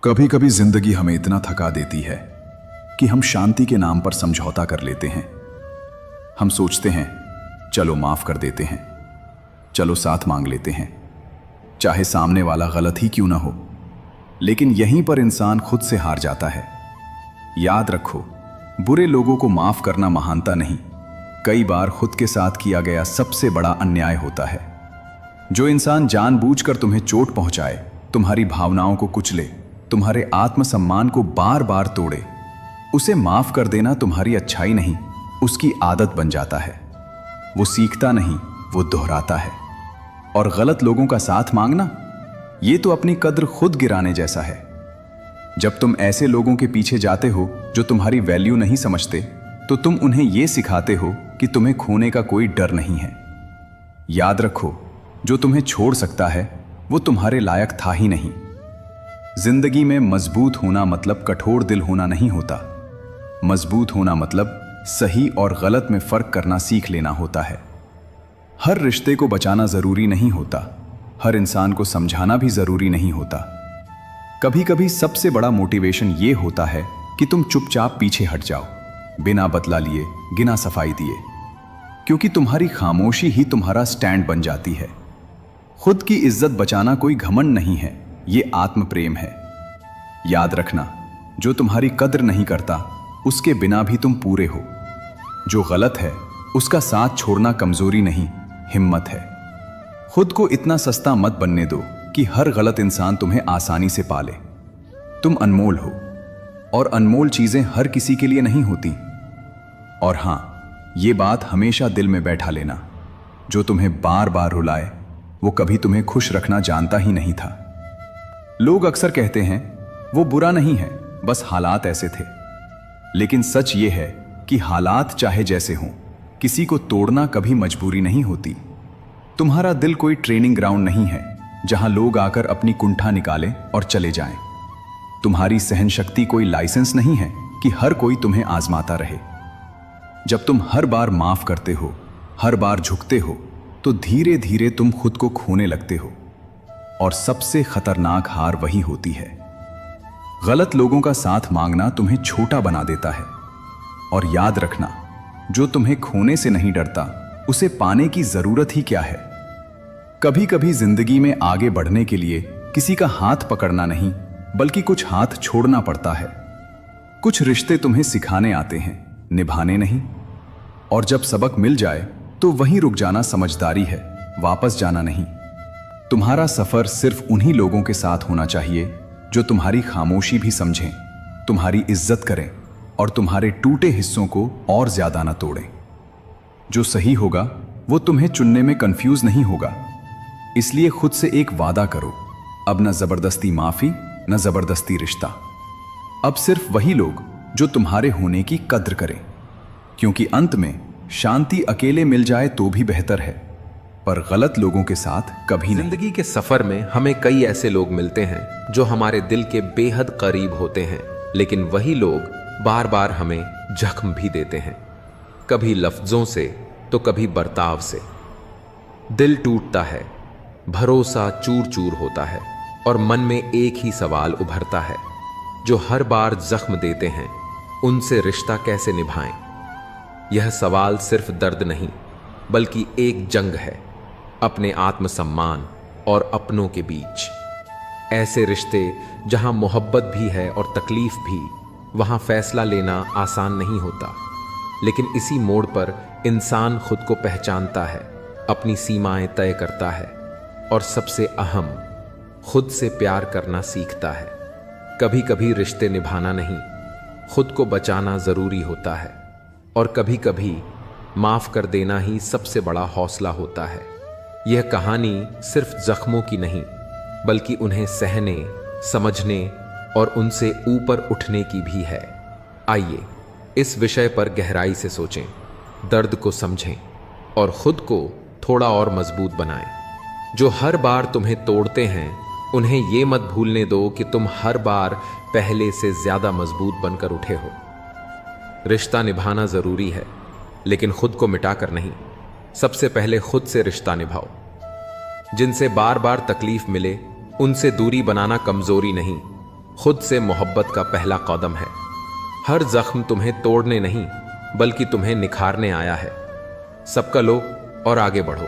कभी कभी जिंदगी हमें इतना थका देती है कि हम शांति के नाम पर समझौता कर लेते हैं। हम सोचते हैं चलो माफ कर देते हैं, चलो साथ मांग लेते हैं, चाहे सामने वाला गलत ही क्यों ना हो। लेकिन यहीं पर इंसान खुद से हार जाता है। याद रखो, बुरे लोगों को माफ करना महानता नहीं, कई बार खुद के साथ किया गया सबसे बड़ा अन्याय होता है। जो इंसान जानबूझकर तुम्हें चोट पहुंचाए, तुम्हारी भावनाओं को कुचले, तुम्हारे आत्मसम्मान को बार बार तोड़े, उसे माफ कर देना तुम्हारी अच्छाई नहीं, उसकी आदत बन जाता है। वो सीखता नहीं, वो दोहराता है। और गलत लोगों का साथ मांगना, ये तो अपनी कद्र खुद गिराने जैसा है। जब तुम ऐसे लोगों के पीछे जाते हो जो तुम्हारी वैल्यू नहीं समझते, तो तुम उन्हें यह सिखाते हो कि तुम्हें खोने का कोई डर नहीं है। याद रखो, जो तुम्हें छोड़ सकता है वो तुम्हारे लायक था ही नहीं। जिंदगी में मजबूत होना मतलब कठोर दिल होना नहीं होता। मजबूत होना मतलब सही और गलत में फर्क करना सीख लेना होता है। हर रिश्ते को बचाना जरूरी नहीं होता, हर इंसान को समझाना भी जरूरी नहीं होता। कभी कभी सबसे बड़ा मोटिवेशन ये होता है कि तुम चुपचाप पीछे हट जाओ, बिना बदला लिए, बिना सफाई दिए, क्योंकि तुम्हारी खामोशी ही तुम्हारा स्टैंड बन जाती है। खुद की इज्जत बचाना कोई घमंड नहीं है, ये आत्म प्रेम है। याद रखना, जो तुम्हारी कद्र नहीं करता उसके बिना भी तुम पूरे हो। जो गलत है उसका साथ छोड़ना कमजोरी नहीं, हिम्मत है। खुद को इतना सस्ता मत बनने दो कि हर गलत इंसान तुम्हें आसानी से पाले। तुम अनमोल हो, और अनमोल चीजें हर किसी के लिए नहीं होती। और हां, ये बात हमेशा दिल में बैठा लेना, जो तुम्हें बार बार रुलाए वो कभी तुम्हें खुश रखना जानता ही नहीं था। लोग अक्सर कहते हैं वो बुरा नहीं है, बस हालात ऐसे थे। लेकिन सच ये है कि हालात चाहे जैसे हों, किसी को तोड़ना कभी मजबूरी नहीं होती। तुम्हारा दिल कोई ट्रेनिंग ग्राउंड नहीं है जहां लोग आकर अपनी कुंठा निकालें और चले जाएं। तुम्हारी सहन शक्ति कोई लाइसेंस नहीं है कि हर कोई तुम्हें आजमाता रहे। जब तुम हर बार माफ करते हो, हर बार झुकते हो, तो धीरे धीरे तुम खुद को खोने लगते हो। और सबसे खतरनाक हार वही होती है। गलत लोगों का साथ मांगना तुम्हें छोटा बना देता है। और याद रखना, जो तुम्हें खोने से नहीं डरता उसे पाने की जरूरत ही क्या है। कभी कभी जिंदगी में आगे बढ़ने के लिए किसी का हाथ पकड़ना नहीं, बल्कि कुछ हाथ छोड़ना पड़ता है। कुछ रिश्ते तुम्हें सिखाने आते हैं, निभाने नहीं। और जब सबक मिल जाए तो वहीं रुक जाना समझदारी है, वापस जाना नहीं। तुम्हारा सफर सिर्फ उन्हीं लोगों के साथ होना चाहिए जो तुम्हारी खामोशी भी समझें, तुम्हारी इज्जत करें और तुम्हारे टूटे हिस्सों को और ज्यादा ना तोड़ें। जो सही होगा वो तुम्हें चुनने में कंफ्यूज नहीं होगा। इसलिए खुद से एक वादा करो, अब न जबरदस्ती माफी, न जबरदस्ती रिश्ता। अब सिर्फ वही लोग जो तुम्हारे होने की कद्र करें, क्योंकि अंत में शांति अकेले मिल जाए तो भी बेहतर है, पर गलत लोगों के साथ कभी नहीं। जिंदगी के सफर में हमें कई ऐसे लोग मिलते हैं जो हमारे दिल के बेहद करीब होते हैं, लेकिन वही लोग बार बार हमें जख्म भी देते हैं, कभी लफ्जों से तो कभी बर्ताव से। दिल टूटता है, भरोसा चूर चूर होता है, और मन में एक ही सवाल उभरता है, जो हर बार जख्म देते हैं उनसे रिश्ता कैसे निभाएं। यह सवाल सिर्फ दर्द नहीं, बल्कि एक जंग है अपने आत्मसम्मान और अपनों के बीच। ऐसे रिश्ते जहां मोहब्बत भी है और तकलीफ भी, वहां फैसला लेना आसान नहीं होता। लेकिन इसी मोड़ पर इंसान खुद को पहचानता है, अपनी सीमाएं तय करता है, और सबसे अहम, खुद से प्यार करना सीखता है। कभी कभी रिश्ते निभाना नहीं, खुद को बचाना जरूरी होता है, और कभी कभी माफ कर देना ही सबसे बड़ा हौसला होता है। यह कहानी सिर्फ जख्मों की नहीं, बल्कि उन्हें सहने, समझने और उनसे ऊपर उठने की भी है। आइए इस विषय पर गहराई से सोचें, दर्द को समझें और खुद को थोड़ा और मजबूत बनाएं। जो हर बार तुम्हें तोड़ते हैं, उन्हें यह मत भूलने दो कि तुम हर बार पहले से ज्यादा मजबूत बनकर उठे हो। रिश्ता निभाना जरूरी है, लेकिन खुद को मिटाकर नहीं। सबसे पहले खुद से रिश्ता निभाओ। जिनसे बार बार तकलीफ मिले उनसे दूरी बनाना कमजोरी नहीं, खुद से मोहब्बत का पहला कदम है। हर जख्म तुम्हें तोड़ने नहीं बल्कि तुम्हें निखारने आया है। सबका लो और आगे बढ़ो।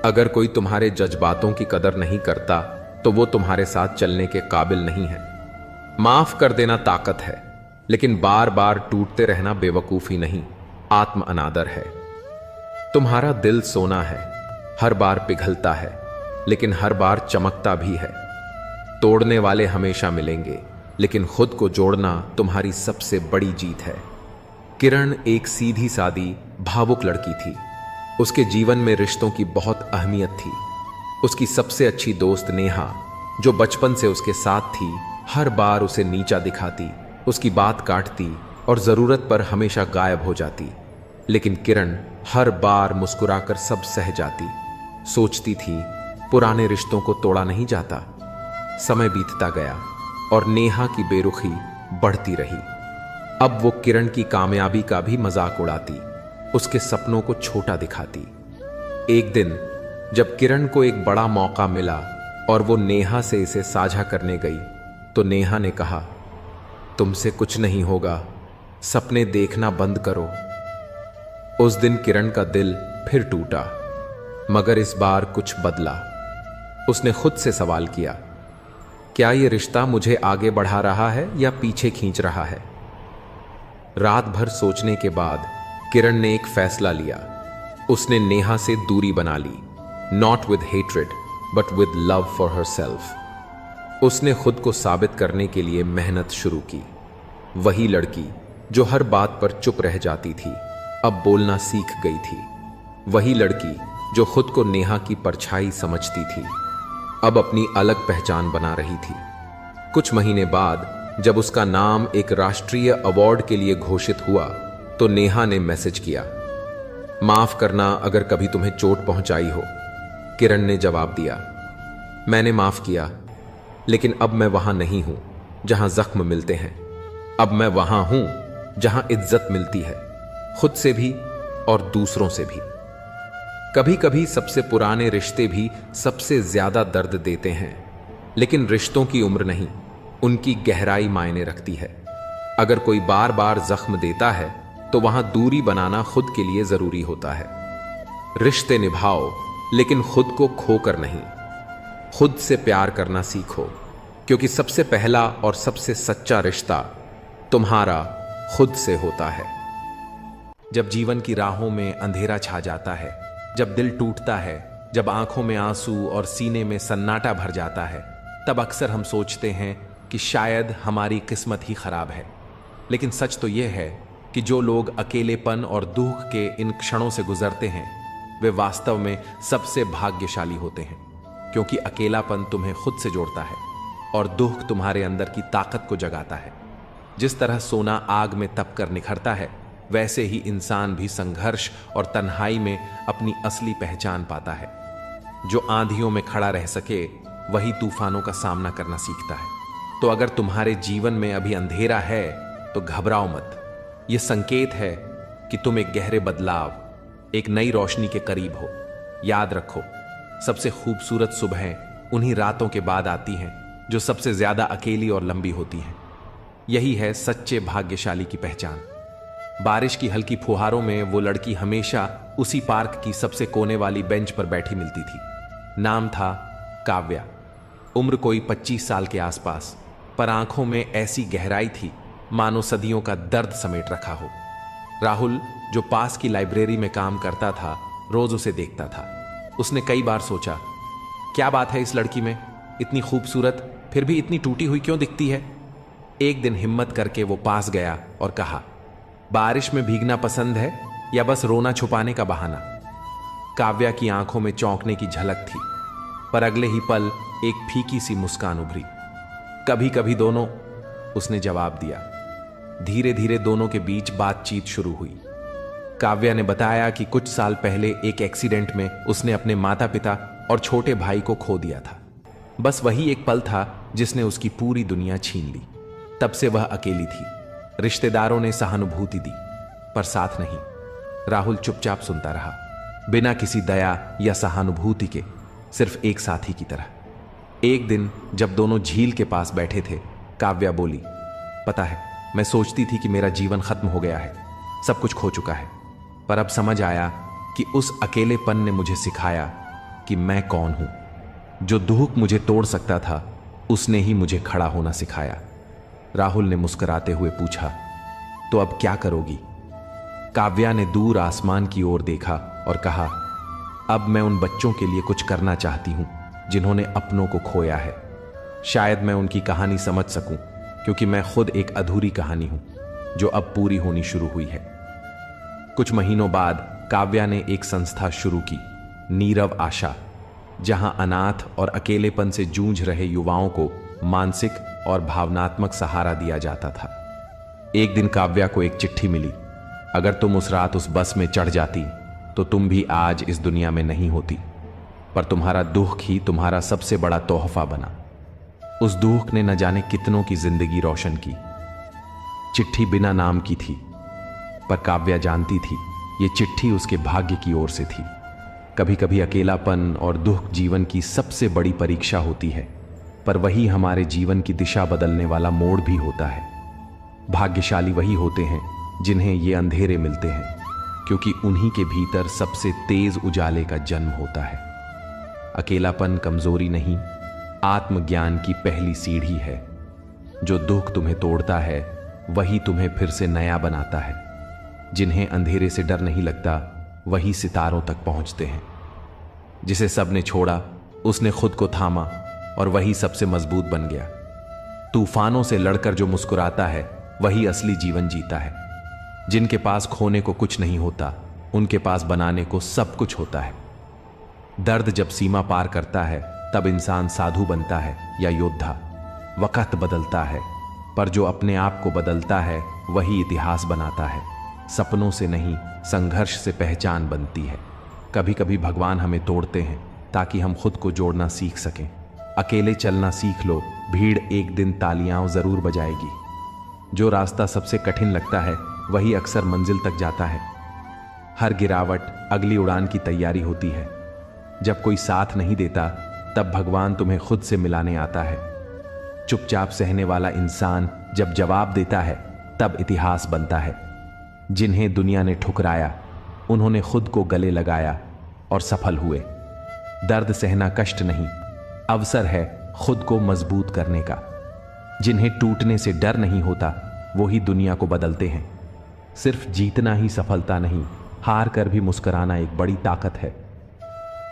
अगर कोई तुम्हारे जज्बातों की कदर नहीं करता तो वो तुम्हारे साथ चलने के काबिल नहीं है। माफ कर देना ताकत है, लेकिन बार बार टूटते रहना बेवकूफी नहीं, आत्म अनादर है। तुम्हारा दिल सोना है, हर बार पिघलता है लेकिन हर बार चमकता भी है। तोड़ने वाले हमेशा मिलेंगे, लेकिन खुद को जोड़ना तुम्हारी सबसे बड़ी जीत है। किरण एक सीधी सादी भावुक लड़की थी। उसके जीवन में रिश्तों की बहुत अहमियत थी। उसकी सबसे अच्छी दोस्त नेहा, जो बचपन से उसके साथ थी, हर बार उसे नीचा दिखाती, उसकी बात काटती और जरूरत पर हमेशा गायब हो जाती। लेकिन किरण हर बार मुस्कुराकर सब सह जाती। सोचती थी पुराने रिश्तों को तोड़ा नहीं जाता। समय बीतता गया और नेहा की बेरुखी बढ़ती रही। अब वो किरण की कामयाबी का भी मजाक उड़ाती, उसके सपनों को छोटा दिखाती। एक दिन जब किरण को एक बड़ा मौका मिला और वो नेहा से इसे साझा करने गई, तो नेहा ने कहा, तुमसे कुछ नहीं होगा, सपने देखना बंद करो। उस दिन किरण का दिल फिर टूटा, मगर इस बार कुछ बदला। उसने खुद से सवाल किया, क्या यह रिश्ता मुझे आगे बढ़ा रहा है या पीछे खींच रहा है? रात भर सोचने के बाद किरण ने एक फैसला लिया। उसने नेहा से दूरी बना ली, not with hatred but with love for herself. उसने खुद को साबित करने के लिए मेहनत शुरू की। वही लड़की जो हर बात पर चुप रह जाती थी, अब बोलना सीख गई थी। वही लड़की जो खुद को नेहा की परछाई समझती थी, अब अपनी अलग पहचान बना रही थी। कुछ महीने बाद जब उसका नाम एक राष्ट्रीय अवार्ड के लिए घोषित हुआ, तो नेहा ने मैसेज किया, माफ करना अगर कभी तुम्हें चोट पहुंचाई हो। किरण ने जवाब दिया, मैंने माफ किया, लेकिन अब मैं वहां नहीं हूं जहां जख्म मिलते हैं। अब मैं वहां हूं जहां इज्जत मिलती है, खुद से भी और दूसरों से भी। कभी कभी सबसे पुराने रिश्ते भी सबसे ज्यादा दर्द देते हैं, लेकिन रिश्तों की उम्र नहीं, उनकी गहराई मायने रखती है। अगर कोई बार बार जख्म देता है तो वहां दूरी बनाना खुद के लिए जरूरी होता है। रिश्ते निभाओ, लेकिन खुद को खोकर नहीं। खुद से प्यार करना सीखो, क्योंकि सबसे पहला और सबसे सच्चा रिश्ता तुम्हारा खुद से होता है। जब जीवन की राहों में अंधेरा छा जाता है, जब दिल टूटता है, जब आंखों में आंसू और सीने में सन्नाटा भर जाता है, तब अक्सर हम सोचते हैं कि शायद हमारी किस्मत ही खराब है। लेकिन सच तो यह है कि जो लोग अकेलेपन और दुख के इन क्षणों से गुजरते हैं, वे वास्तव में सबसे भाग्यशाली होते हैं, क्योंकि अकेलापन तुम्हें खुद से जोड़ता है और दुख तुम्हारे अंदर की ताकत को जगाता है। जिस तरह सोना आग में तप कर निखरता है, वैसे ही इंसान भी संघर्ष और तन्हाई में अपनी असली पहचान पाता है। जो आंधियों में खड़ा रह सके, वही तूफानों का सामना करना सीखता है। तो अगर तुम्हारे जीवन में अभी अंधेरा है तो घबराओ मत। यह संकेत है कि तुम एक गहरे बदलाव, एक नई रोशनी के करीब हो। याद रखो, सबसे खूबसूरत सुबहें उन्हीं रातों के बाद आती हैं जो सबसे ज्यादा अकेली और लंबी होती हैं। यही है सच्चे भाग्यशाली की पहचान। बारिश की हल्की फुहारों में वो लड़की हमेशा उसी पार्क की सबसे कोने वाली बेंच पर बैठी मिलती थी। नाम था काव्या। उम्र कोई 25 साल के आसपास, पर आंखों में ऐसी गहराई थी मानो सदियों का दर्द समेट रखा हो। राहुल, जो पास की लाइब्रेरी में काम करता था, रोज उसे देखता था। उसने कई बार सोचा, क्या बात है इस लड़की में, इतनी खूबसूरत फिर भी इतनी टूटी हुई क्यों दिखती है। एक दिन हिम्मत करके वो पास गया और कहा, बारिश में भीगना पसंद है या बस रोना छुपाने का बहाना। काव्या की आंखों में चौंकने की झलक थी, पर अगले ही पल एक फीकी सी मुस्कान उभरी। कभी कभी दोनों, उसने जवाब दिया। धीरे धीरे दोनों के बीच बातचीत शुरू हुई। काव्या ने बताया कि कुछ साल पहले एक एक्सीडेंट में उसने अपने माता पिता और छोटे भाई को खो दिया था। बस वही एक पल था जिसने उसकी पूरी दुनिया छीन ली। तब से वह अकेली थी। रिश्तेदारों ने सहानुभूति दी, पर साथ नहीं। राहुल चुपचाप सुनता रहा, बिना किसी दया या सहानुभूति के, सिर्फ एक साथी की तरह। एक दिन जब दोनों झील के पास बैठे थे, काव्या बोली, पता है, मैं सोचती थी कि मेरा जीवन खत्म हो गया है, सब कुछ खो चुका है, पर अब समझ आया कि उस अकेलेपन ने मुझे सिखाया कि मैं कौन हूं। जो दुख मुझे तोड़ सकता था उसने ही मुझे खड़ा होना सिखाया। राहुल ने मुस्कुराते हुए पूछा, तो अब क्या करोगी? काव्या ने दूर आसमान की ओर देखा और कहा, अब मैं उन बच्चों के लिए कुछ करना चाहती हूं जिन्होंने अपनों को खोया है। शायद मैं उनकी कहानी समझ सकूं, क्योंकि मैं खुद एक अधूरी कहानी हूं जो अब पूरी होनी शुरू हुई है। कुछ महीनों बाद काव्या ने एक संस्था शुरू की, नीरव आशा, जहां अनाथ और अकेलेपन से जूझ रहे युवाओं को मानसिक और भावनात्मक सहारा दिया जाता था। एक दिन काव्या को एक चिट्ठी मिली, अगर तुम उस रात उस बस में चढ़ जाती तो तुम भी आज इस दुनिया में नहीं होती, पर तुम्हारा दुख ही तुम्हारा सबसे बड़ा तोहफा बना। उस दुख ने न जाने कितनों की जिंदगी रोशन की। चिट्ठी बिना नाम की थी, पर काव्या जानती थी ये चिट्ठी उसके भाग्य की ओर से थी। कभी कभी अकेलापन और दुख जीवन की सबसे बड़ी परीक्षा होती है, पर वही हमारे जीवन की दिशा बदलने वाला मोड़ भी होता है। भाग्यशाली वही होते हैं जिन्हें ये अंधेरे मिलते हैं, क्योंकि उन्हीं के भीतर सबसे तेज उजाले का जन्म होता है। अकेलापन कमजोरी नहीं, आत्मज्ञान की पहली सीढ़ी है। जो दुख तुम्हें तोड़ता है वही तुम्हें फिर से नया बनाता है। जिन्हें अंधेरे से डर नहीं लगता वही सितारों तक पहुंचते हैं। जिसे सबने छोड़ा उसने खुद को थामा और वही सबसे मजबूत बन गया। तूफानों से लड़कर जो मुस्कुराता है वही असली जीवन जीता है। जिनके पास खोने को कुछ नहीं होता, उनके पास बनाने को सब कुछ होता है। दर्द जब सीमा पार करता है तब इंसान साधु बनता है या योद्धा। वक्त बदलता है, पर जो अपने आप को बदलता है वही इतिहास बनाता है। सपनों से नहीं, संघर्ष से पहचान बनती है। कभी कभी भगवान हमें तोड़ते हैं ताकि हम खुद को जोड़ना सीख सकें। अकेले चलना सीख लो, भीड़ एक दिन तालियां जरूर बजाएगी। जो रास्ता सबसे कठिन लगता है वही अक्सर मंजिल तक जाता है। हर गिरावट अगली उड़ान की तैयारी होती है। जब कोई साथ नहीं देता तब भगवान तुम्हें खुद से मिलाने आता है। चुपचाप सहने वाला इंसान जब जवाब देता है तब इतिहास बनता है। जिन्हें दुनिया ने ठुकराया उन्होंने खुद को गले लगाया और सफल हुए। दर्द सहना कष्ट नहीं, अवसर है खुद को मजबूत करने का। जिन्हें टूटने से डर नहीं होता वो ही दुनिया को बदलते हैं। सिर्फ जीतना ही सफलता नहीं, हार कर भी मुस्कुराना एक बड़ी ताकत है।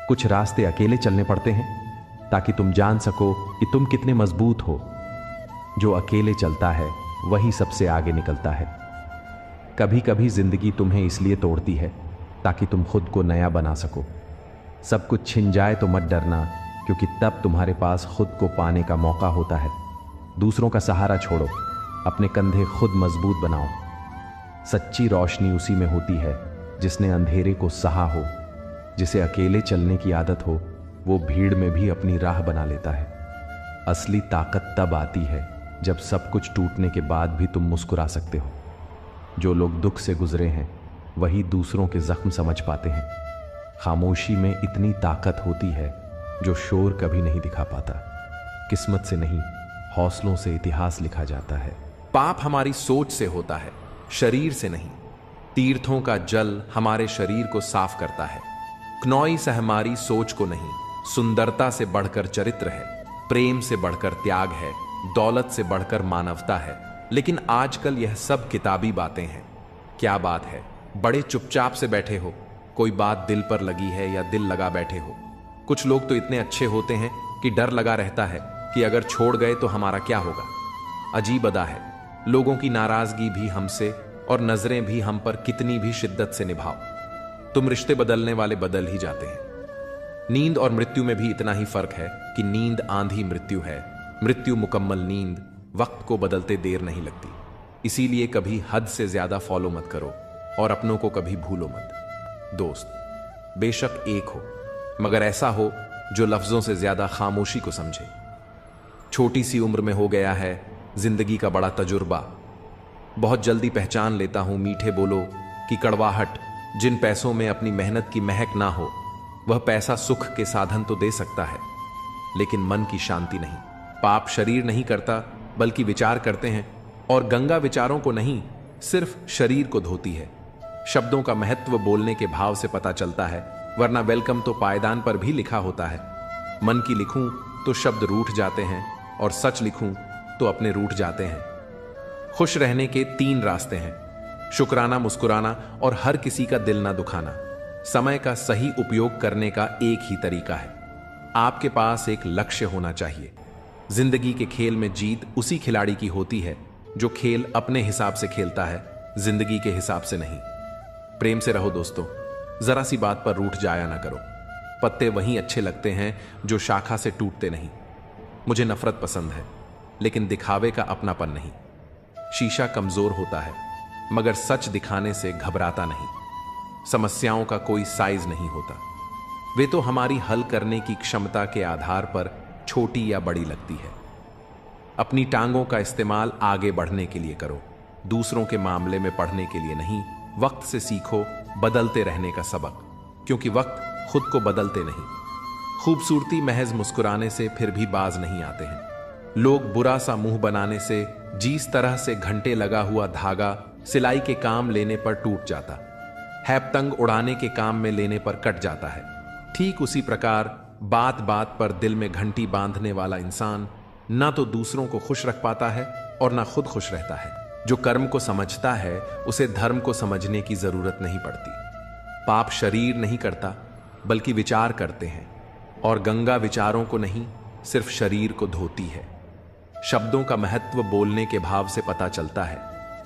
कुछ रास्ते अकेले चलने पड़ते हैं ताकि तुम जान सको कि तुम कितने मजबूत हो। जो अकेले चलता है वही सबसे आगे निकलता है। कभी कभी जिंदगी तुम्हें इसलिए तोड़ती है ताकि तुम खुद को नया बना सको। सब कुछ छिन जाए तो मत डरना, क्योंकि तब तुम्हारे पास खुद को पाने का मौका होता है। दूसरों का सहारा छोड़ो, अपने कंधे खुद मजबूत बनाओ। सच्ची रोशनी उसी में होती है जिसने अंधेरे को सहा हो। जिसे अकेले चलने की आदत हो वो भीड़ में भी अपनी राह बना लेता है। असली ताकत तब आती है जब सब कुछ टूटने के बाद भी तुम मुस्कुरा सकते हो। जो लोग दुख से गुजरे हैं वही दूसरों के जख्म समझ पाते हैं। खामोशी में इतनी ताकत होती है जो शोर कभी नहीं दिखा पाता। किस्मत से नहीं, हौसलों से इतिहास लिखा जाता है। पाप हमारी सोच से होता है, शरीर से नहीं। तीर्थों का जल हमारे शरीर को साफ करता है। क्नौई से हमारी सोच को नहीं। सुंदरता से बढ़कर चरित्र है, प्रेम से बढ़कर त्याग है, दौलत से बढ़कर मानवता है। लेकिन आजकल यह सब किताबी बातें हैं। क्या बात है, बड़े चुपचाप से बैठे हो, कोई बात दिल पर लगी है या दिल लगा बैठे हो। कुछ लोग तो इतने अच्छे होते हैं कि डर लगा रहता है कि अगर छोड़ गए तो हमारा क्या होगा। अजीब अदा है, लोगों की नाराजगी भी हमसे और नजरें भी हम पर कितनी भी शिद्दत से निभाओ, तुम रिश्ते बदलने वाले बदल ही जाते हैं। नींद और मृत्यु में भी इतना ही फर्क है कि नींद आंधी मृत्यु है, मृत्यु मुकम्मल नींद। वक्त को बदलते देर नहीं लगती। इसीलिए कभी हद से ज्यादा फॉलो मत करो और अपनों को कभी भूलो मत। दोस्त बेशक एक हो, मगर ऐसा हो जो लफ्जों से ज्यादा खामोशी को समझे। छोटी सी उम्र में हो गया है जिंदगी का बड़ा तजुर्बा। बहुत जल्दी पहचान लेता हूं मीठे बोलो की कड़वाहट। जिन पैसों में अपनी मेहनत की महक ना हो, वह पैसा सुख के साधन तो दे सकता है, लेकिन मन की शांति नहीं। पाप शरीर नहीं करता, बल्कि विचार करते हैं, और गंगा विचारों को नहीं, सिर्फ शरीर को धोती है। शब्दों का महत्व बोलने के भाव से पता चलता है, वरना वेलकम तो पायदान पर भी लिखा होता है। मन की लिखूं तो शब्द रूठ जाते हैं, और सच लिखूं तो अपने रूठ जाते हैं। खुश रहने के 3 रास्ते हैं: शुक्राना, मुस्कुराना और हर किसी का दिल ना दुखाना। समय का सही उपयोग करने का एक ही तरीका है, आपके पास एक लक्ष्य होना चाहिए। जिंदगी के खेल में जीत उसी खिलाड़ी की होती है जो खेल अपने हिसाब से खेलता है, जिंदगी के हिसाब से नहीं। प्रेम से रहो दोस्तों, जरा सी बात पर रूठ जाया ना करो। पत्ते वहीं अच्छे लगते हैं जो शाखा से टूटते नहीं। मुझे नफरत पसंद है, लेकिन दिखावे का अपनापन नहीं। शीशा कमजोर होता है, मगर सच दिखाने से घबराता नहीं। समस्याओं का कोई साइज नहीं होता, वे तो हमारी हल करने की क्षमता के आधार पर छोटी या बड़ी लगती है। अपनी टांगों का इस्तेमाल आगे बढ़ने के लिए करो, दूसरों के मामले में पढ़ने के लिए नहीं। वक्त से सीखो बदलते रहने का सबक, क्योंकि वक्त खुद को बदलते नहीं। खूबसूरती महज मुस्कुराने से फिर भी बाज नहीं आते हैं। लोग बुरा सा मुंह बनाने से, जिस तरह से घंटे लगा हुआ धागा सिलाई के काम लेने पर टूट जाता है, पतंग उड़ाने के काम में लेने पर कट जाता है, ठीक उसी प्रकार बात बात पर दिल में घंटी बांधने वाला इंसान ना तो दूसरों को खुश रख पाता है और ना खुद खुश रहता है। जो कर्म को समझता है उसे धर्म को समझने की जरूरत नहीं पड़ती। पाप शरीर नहीं करता, बल्कि विचार करते हैं, और गंगा विचारों को नहीं, सिर्फ शरीर को धोती है। शब्दों का महत्व बोलने के भाव से पता चलता है,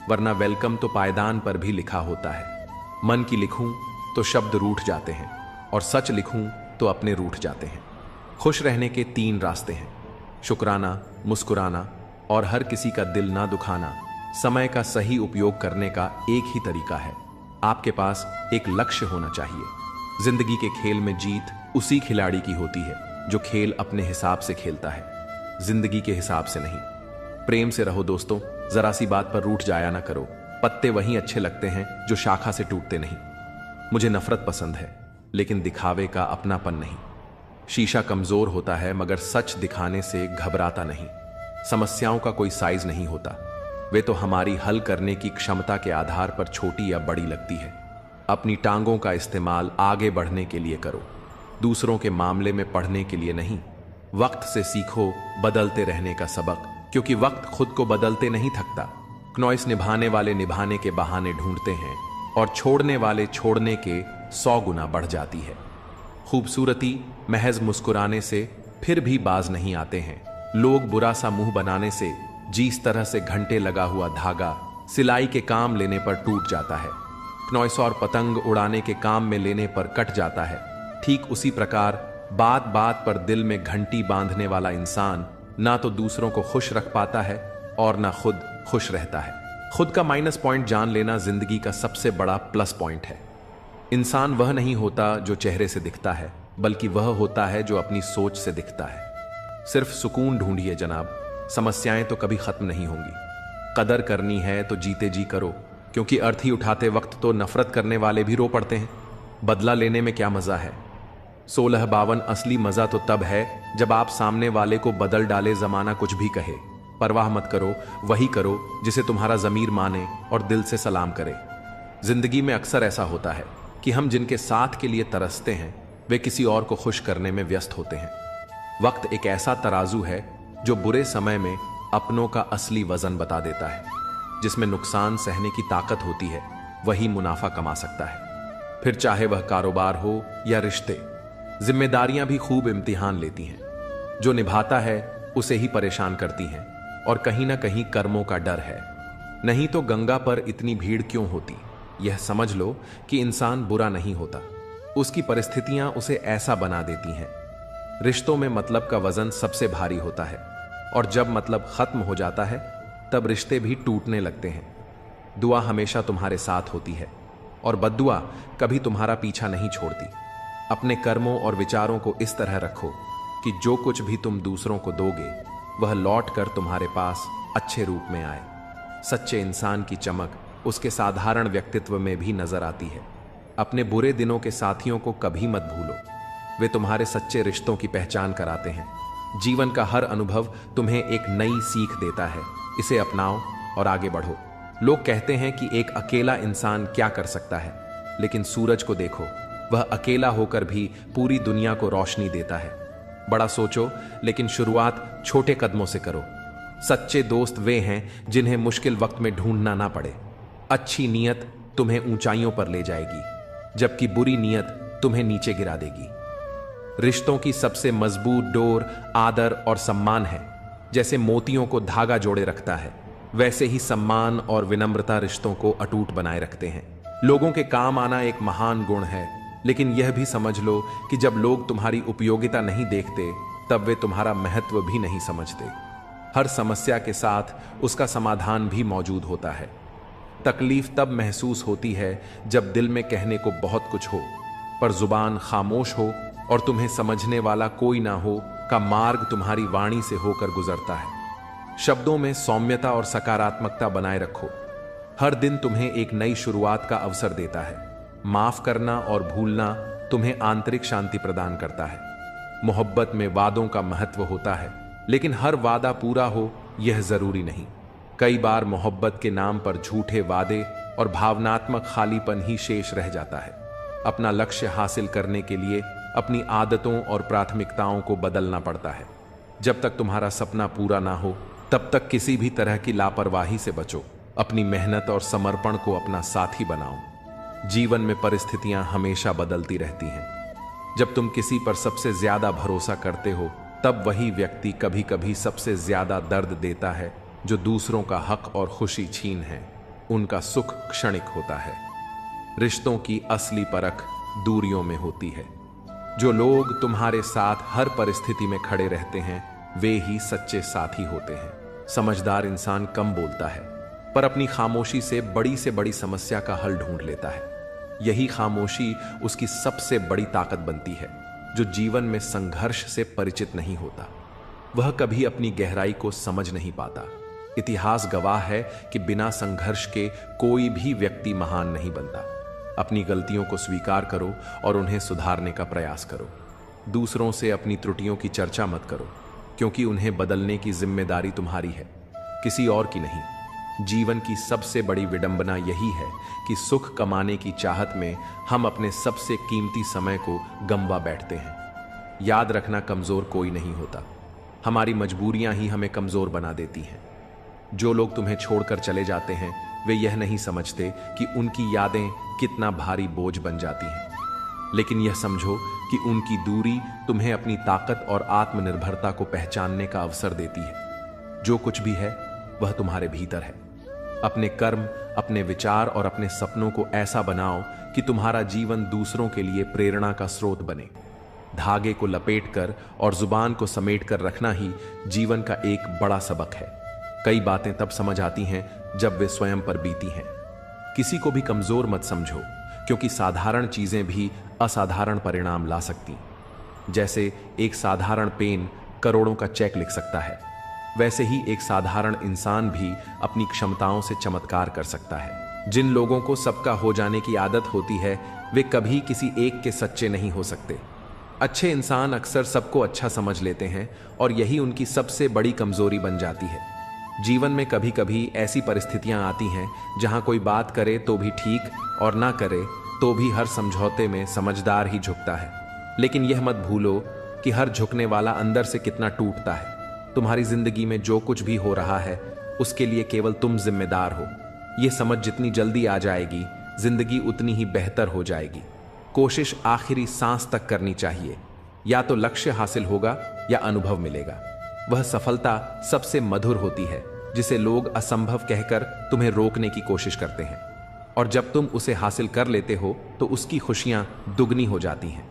वरना वेलकम तो पायदान पर भी लिखा होता है। मन की लिखूं तो शब्द रूठ जाते हैं, और सच लिखूं तो अपने रूठ जाते हैं। खुश रहने के 3 रास्ते हैं: शुक्राना, मुस्कुराना और हर किसी का दिल ना दुखाना। समय का सही उपयोग करने का एक ही तरीका है, आपके पास एक लक्ष्य होना चाहिए। जिंदगी के खेल में जीत उसी खिलाड़ी की होती है जो खेल अपने हिसाब से खेलता है, जिंदगी के हिसाब से नहीं। प्रेम से रहो दोस्तों, जरा सी बात पर रूठ जाया ना करो। पत्ते वहीं अच्छे लगते हैं जो शाखा से टूटते नहीं। मुझे नफरत पसंद है, लेकिन दिखावे का अपनापन नहीं। शीशा कमजोर होता है, मगर सच दिखाने से घबराता नहीं। समस्याओं का कोई साइज नहीं होता, वे तो हमारी हल करने की क्षमता के आधार पर छोटी या बड़ी लगती है। अपनी टांगों का इस्तेमाल आगे बढ़ने के लिए करो, दूसरों के मामले में पढ़ने के लिए नहीं। वक्त से सीखो बदलते रहने का सबक, क्योंकि वक्त खुद को बदलते नहीं थकता। क्नॉइस निभाने वाले निभाने के बहाने ढूंढते हैं, और छोड़ने वाले छोड़ने के 100 गुना बढ़ जाती है। खूबसूरती महज मुस्कुराने से फिर भी बाज नहीं आते हैं। लोग बुरा सा मुंह बनाने से, जिस तरह से घंटे लगा हुआ धागा सिलाई के काम लेने पर टूट जाता है, क्नॉइस और पतंग उड़ाने के काम में लेने पर कट जाता है, ठीक उसी प्रकार बात बात पर दिल में घंटी बांधने वाला इंसान ना तो दूसरों को खुश रख पाता है और ना खुद खुश रहता है। खुद का माइनस पॉइंट जान लेना जिंदगी का सबसे बड़ा प्लस पॉइंट है। इंसान वह नहीं होता जो चेहरे से दिखता है, बल्कि वह होता है जो अपनी सोच से दिखता है। सिर्फ सुकून ढूंढिए जनाब, समस्याएं तो कभी खत्म नहीं होंगी। कदर करनी है तो जीते जी करो, क्योंकि अर्थी उठाते वक्त तो नफरत करने वाले भी रो पड़ते हैं। बदला लेने में क्या मजा है? 1652 असली मजा तो तब है जब आप सामने वाले को बदल डाले, जमाना कुछ भी कहे। परवाह मत करो, वही करो जिसे तुम्हारा जमीर माने और दिल से सलाम करे। जिंदगी में अक्सर ऐसा होता है कि हम जिनके साथ के लिए तरसते हैं वे किसी और को खुश करने में व्यस्त होते हैं। वक्त एक ऐसा तराजू है जो बुरे समय में अपनों का असली वजन बता देता है। जिसमें नुकसान सहने की ताकत होती है वही मुनाफा कमा सकता है, फिर चाहे वह कारोबार हो या रिश्ते। जिम्मेदारियां भी खूब इम्तिहान लेती हैं। जो निभाता है उसे ही परेशान करती हैं, और कहीं ना कहीं कर्मों का डर है। नहीं तो गंगा पर इतनी भीड़ क्यों होती? यह समझ लो कि इंसान बुरा नहीं होता, उसकी परिस्थितियां उसे ऐसा बना देती हैं। रिश्तों में मतलब का वजन सबसे भारी होता है, और जब मतलब खत्म हो जाता है तब रिश्ते भी टूटने लगते हैं। दुआ हमेशा तुम्हारे साथ होती है, और बद्दुआ कभी तुम्हारा पीछा नहीं छोड़ती। अपने कर्मों और विचारों को इस तरह रखो कि जो कुछ भी तुम दूसरों को दोगे वह लौट कर तुम्हारे पास अच्छे रूप में आए। सच्चे इंसान की चमक उसके साधारण व्यक्तित्व में भी नजर आती है। अपने बुरे दिनों के साथियों को कभी मत भूलो, वे तुम्हारे सच्चे रिश्तों की पहचान कराते हैं। जीवन का हर अनुभव तुम्हें एक नई सीख देता है। इसे अपनाओ और आगे बढ़ो। लोग कहते हैं कि एक अकेला इंसान क्या कर सकता है, लेकिन सूरज को देखो, वह अकेला होकर भी पूरी दुनिया को रोशनी देता है। बड़ा सोचो, लेकिन शुरुआत छोटे कदमों से करो। सच्चे दोस्त वे हैं जिन्हें मुश्किल वक्त में ढूंढना ना पड़े। अच्छी नीयत तुम्हें ऊंचाइयों पर ले जाएगी, जबकि बुरी नीयत तुम्हें नीचे गिरा देगी। रिश्तों की सबसे मजबूत डोर आदर और सम्मान है। जैसे मोतियों को धागा जोड़े रखता है, वैसे ही सम्मान और विनम्रता रिश्तों को अटूट बनाए रखते हैं। लोगों के काम आना एक महान गुण है, लेकिन यह भी समझ लो कि जब लोग तुम्हारी उपयोगिता नहीं देखते, तब वे तुम्हारा महत्व भी नहीं समझते। हर समस्या के साथ उसका समाधान भी मौजूद होता है। तकलीफ तब महसूस होती है जब दिल में कहने को बहुत कुछ हो, पर जुबान खामोश हो और तुम्हें समझने वाला कोई ना हो का मार्ग तुम्हारी वाणी से होकर गुजरता है। शब्दों में सौम्यता और सकारात्मकता बनाए रखो। हर दिन तुम्हें एक नई शुरुआत का अवसर देता है। माफ करना और भूलना तुम्हें आंतरिक शांति प्रदान करता है। मोहब्बत में वादों का महत्व होता है, लेकिन हर वादा पूरा हो यह जरूरी नहीं। कई बार मोहब्बत के नाम पर झूठे वादे और भावनात्मक खालीपन ही शेष रह जाता है। अपना लक्ष्य हासिल करने के लिए अपनी आदतों और प्राथमिकताओं को बदलना पड़ता है। जब तक तुम्हारा सपना पूरा ना हो, तब तक किसी भी तरह की लापरवाही से बचो। अपनी मेहनत और समर्पण को अपना साथी बनाओ। जीवन में परिस्थितियां हमेशा बदलती रहती हैं। जब तुम किसी पर सबसे ज्यादा भरोसा करते हो, तब वही व्यक्ति कभी कभी सबसे ज्यादा दर्द देता है। जो दूसरों का हक और खुशी छीन है, उनका सुख क्षणिक होता है। रिश्तों की असली परख दूरियों में होती है। जो लोग तुम्हारे साथ हर परिस्थिति में खड़े रहते हैं, वे ही सच्चे साथी होते हैं। समझदार इंसान कम बोलता है, पर अपनी खामोशी से बड़ी समस्या का हल ढूंढ लेता है। यही खामोशी उसकी सबसे बड़ी ताकत बनती है। जो जीवन में संघर्ष से परिचित नहीं होता, वह कभी अपनी गहराई को समझ नहीं पाता। इतिहास गवाह है कि बिना संघर्ष के कोई भी व्यक्ति महान नहीं बनता। अपनी गलतियों को स्वीकार करो और उन्हें सुधारने का प्रयास करो। दूसरों से अपनी त्रुटियों की चर्चा मत करो, क्योंकि उन्हें बदलने की जिम्मेदारी तुम्हारी है, किसी और की नहीं। जीवन की सबसे बड़ी विडंबना यही है कि सुख कमाने की चाहत में हम अपने सबसे कीमती समय को गंवा बैठते हैं। याद रखना, कमजोर कोई नहीं होता, हमारी मजबूरियां ही हमें कमजोर बना देती हैं। जो लोग तुम्हें छोड़कर चले जाते हैं, वे यह नहीं समझते कि उनकी यादें कितना भारी बोझ बन जाती हैं। लेकिन यह समझो कि उनकी दूरी तुम्हें अपनी ताकत और आत्मनिर्भरता को पहचानने का अवसर देती है। जो कुछ भी है वह तुम्हारे भीतर है। अपने कर्म, अपने विचार और अपने सपनों को ऐसा बनाओ कि तुम्हारा जीवन दूसरों के लिए प्रेरणा का स्रोत बने। धागे को लपेटकर और जुबान को समेटकर रखना ही जीवन का एक बड़ा सबक है। कई बातें तब समझ आती हैं जब वे स्वयं पर बीती हैं। किसी को भी कमजोर मत समझो, क्योंकि साधारण चीजें भी असाधारण परिणाम ला सकती। जैसे एक साधारण पेन करोड़ों का चेक लिख सकता है, वैसे ही एक साधारण इंसान भी अपनी क्षमताओं से चमत्कार कर सकता है। जिन लोगों को सबका हो जाने की आदत होती है, वे कभी किसी एक के सच्चे नहीं हो सकते। अच्छे इंसान अक्सर सबको अच्छा समझ लेते हैं और यही उनकी सबसे बड़ी कमजोरी बन जाती है। जीवन में कभी कभी ऐसी परिस्थितियां आती हैं जहां कोई बात करे तो भी ठीक और ना करे तो भी हर समझौते में समझदार ही झुकता है। लेकिन यह मत भूलो कि हर झुकने वाला अंदर से कितना टूटता है। तुम्हारी जिंदगी में जो कुछ भी हो रहा है, उसके लिए केवल तुम जिम्मेदार हो। यह समझ जितनी जल्दी आ जाएगी, जिंदगी उतनी ही बेहतर हो जाएगी। कोशिश आखिरी सांस तक करनी चाहिए। या तो लक्ष्य हासिल होगा या अनुभव मिलेगा। वह सफलता सबसे मधुर होती है जिसे लोग असंभव कहकर तुम्हें रोकने की कोशिश करते हैं, और जब तुम उसे हासिल कर लेते हो तो उसकी खुशियां दुगनी हो जाती हैं।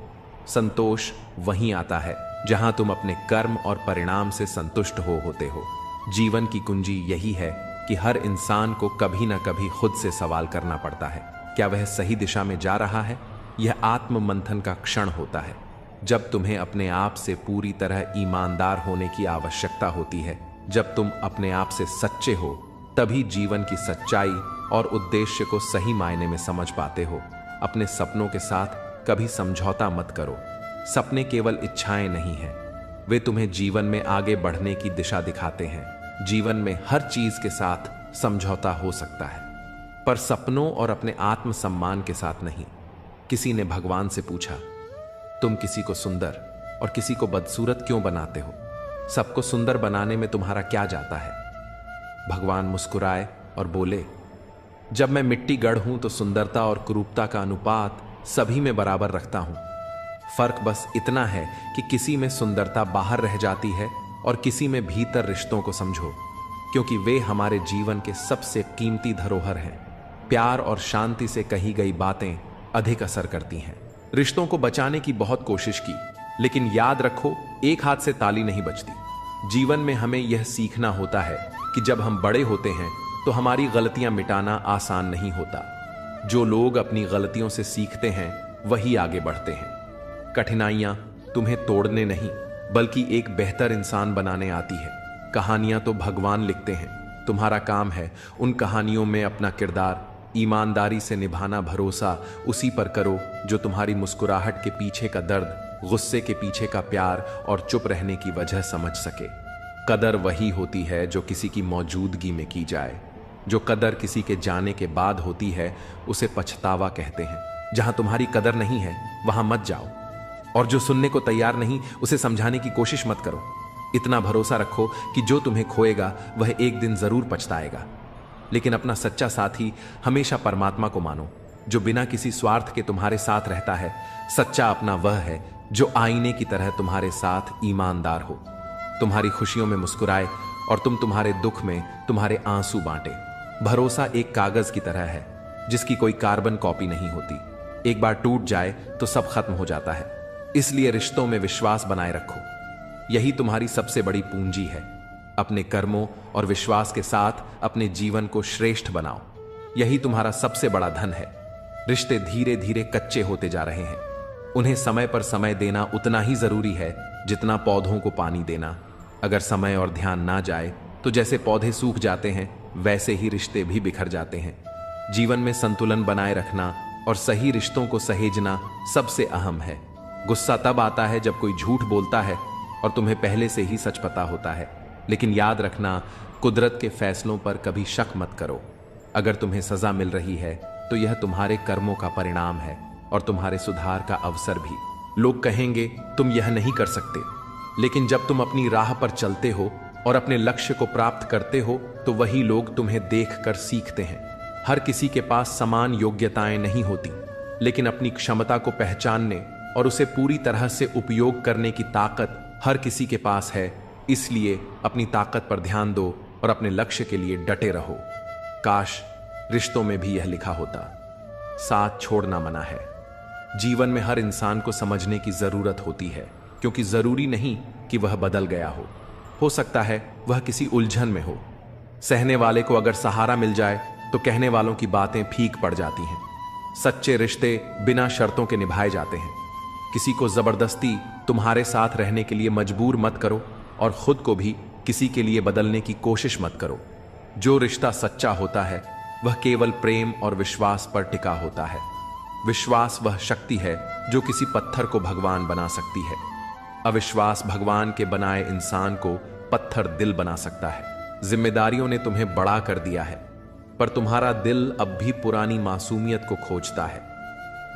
संतोष वहीं आता है जहां तुम अपने कर्म और परिणाम से संतुष्ट होते हो। जीवन की कुंजी यही है कि हर इंसान को कभी ना कभी खुद से सवाल करना पड़ता है, क्या वह सही दिशा में जा रहा है। यह आत्म मंथन का क्षण होता है जब तुम्हें अपने आप से पूरी तरह ईमानदार होने की आवश्यकता होती है। जब तुम अपने आप से सच्चे हो, तभी जीवन की सच्चाई और उद्देश्य को सही मायने में समझ पाते हो। अपने सपनों के साथ कभी समझौता मत करो। सपने केवल इच्छाएं नहीं हैं, वे तुम्हें जीवन में आगे बढ़ने की दिशा दिखाते हैं। जीवन में हर चीज के साथ समझौता हो सकता है, पर सपनों और अपने आत्मसम्मान के साथ नहीं। किसी ने भगवान से पूछा, तुम किसी को सुंदर और किसी को बदसूरत क्यों बनाते हो? सबको सुंदर बनाने में तुम्हारा क्या जाता है? भगवान मुस्कुराए और बोले, जब मैं मिट्टी गढ़ हूं तो सुंदरता और कुरूपता का अनुपात सभी में बराबर रखता हूं। फर्क बस इतना है कि किसी में सुंदरता बाहर रह जाती है और किसी में भीतर रिश्तों को समझो, क्योंकि वे हमारे जीवन के सबसे कीमती धरोहर हैं। प्यार और शांति से कही गई बातें अधिक असर करती हैं। रिश्तों को बचाने की बहुत कोशिश की, लेकिन याद रखो, एक हाथ से ताली नहीं बजती। जीवन में हमें यह सीखना होता है कि जब हम बड़े होते हैं तो हमारी गलतियां मिटाना आसान नहीं होता। जो लोग अपनी गलतियों से सीखते हैं वही आगे बढ़ते हैं। कठिनाइयां तुम्हें तोड़ने नहीं बल्कि एक बेहतर इंसान बनाने आती है। कहानियां तो भगवान लिखते हैं, तुम्हारा काम है उन कहानियों में अपना किरदार ईमानदारी से निभाना। भरोसा उसी पर करो जो तुम्हारी मुस्कुराहट के पीछे का दर्द, गुस्से के पीछे का प्यार और चुप रहने की वजह समझ सके। कदर वही होती है जो किसी की मौजूदगी में की जाए। जो कदर किसी के जाने के बाद होती है उसे पछतावा कहते हैं। जहां तुम्हारी कदर नहीं है वहां मत जाओ, और जो सुनने को तैयार नहीं उसे समझाने की कोशिश मत करो। इतना भरोसा रखो कि जो तुम्हें खोएगा वह एक दिन जरूर पछताएगा। लेकिन अपना सच्चा साथी हमेशा परमात्मा को मानो, जो बिना किसी स्वार्थ के तुम्हारे साथ रहता है। सच्चा अपना वह है जो आईने की तरह तुम्हारे साथ ईमानदार हो, तुम्हारी खुशियों में मुस्कुराए और तुम्हारे दुख में तुम्हारे आंसू बांटे। भरोसा एक कागज की तरह है जिसकी कोई कार्बन कॉपी नहीं होती। एक बार टूट जाए तो सब खत्म हो जाता है। इसलिए रिश्तों में विश्वास बनाए रखो, यही तुम्हारी सबसे बड़ी पूंजी है। अपने कर्मों और विश्वास के साथ अपने जीवन को श्रेष्ठ बनाओ, यही तुम्हारा सबसे बड़ा धन है। रिश्ते धीरे धीरे कच्चे होते जा रहे हैं, उन्हें समय पर समय देना उतना ही जरूरी है जितना पौधों को पानी देना। अगर समय और ध्यान ना जाए तो जैसे पौधे सूख जाते हैं वैसे ही रिश्ते भी बिखर जाते हैं। जीवन में संतुलन बनाए रखना और सही रिश्तों को सहेजना सबसे अहम है। गुस्सा तब आता है जब कोई झूठ बोलता है और तुम्हें पहले से ही सच पता होता है। लेकिन याद रखना, कुदरत के फैसलों पर कभी शक मत करो। अगर तुम्हें सजा मिल रही है तो यह तुम्हारे कर्मों का परिणाम है और तुम्हारे सुधार का अवसर भी। लोग कहेंगे तुम यह नहीं कर सकते, लेकिन जब तुम अपनी राह पर चलते हो और अपने लक्ष्य को प्राप्त करते हो तो वही लोग तुम्हें देखकर सीखते हैं। हर किसी के पास समान योग्यताएं नहीं होती, लेकिन अपनी क्षमता को पहचानने और उसे पूरी तरह से उपयोग करने की ताकत हर किसी के पास है। इसलिए अपनी ताकत पर ध्यान दो और अपने लक्ष्य के लिए डटे रहो। काश रिश्तों में भी यह लिखा होता, साथ छोड़ना मना है। जीवन में हर इंसान को समझने की जरूरत होती है, क्योंकि जरूरी नहीं कि वह बदल गया हो सकता है वह किसी उलझन में हो। सहने वाले को अगर सहारा मिल जाए तो कहने वालों की बातें फीक पड़ जाती हैं। सच्चे रिश्ते बिना शर्तों के निभाए जाते हैं। किसी को जबरदस्ती तुम्हारे साथ रहने के लिए मजबूर मत करो और खुद को भी किसी के लिए बदलने की कोशिश मत करो। जो रिश्ता सच्चा होता है वह केवल प्रेम और विश्वास पर टिका होता है। विश्वास वह शक्ति है जो किसी पत्थर को भगवान बना सकती है। अविश्वास भगवान के बनाए इंसान को पत्थर दिल बना सकता है। जिम्मेदारियों ने तुम्हें बड़ा कर दिया है, पर तुम्हारा दिल अब भी पुरानी मासूमियत को खोजता है।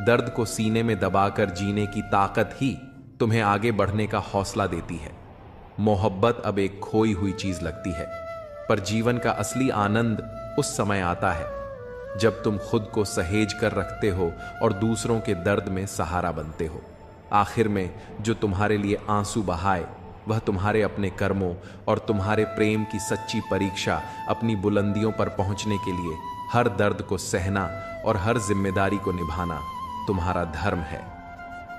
दर्द को सीने में दबाकर जीने की ताकत ही तुम्हें आगे बढ़ने का हौसला देती है। मोहब्बत अब एक खोई हुई चीज लगती है, पर जीवन का असली आनंद उस समय आता है जब तुम खुद को सहेज कर रखते हो और दूसरों के दर्द में सहारा बनते हो। आखिर में जो तुम्हारे लिए आंसू बहाए वह तुम्हारे अपने कर्मों और तुम्हारे प्रेम की सच्ची परीक्षा। अपनी बुलंदियों पर पहुंचने के लिए हर दर्द को सहना और हर जिम्मेदारी को निभाना तुम्हारा धर्म है।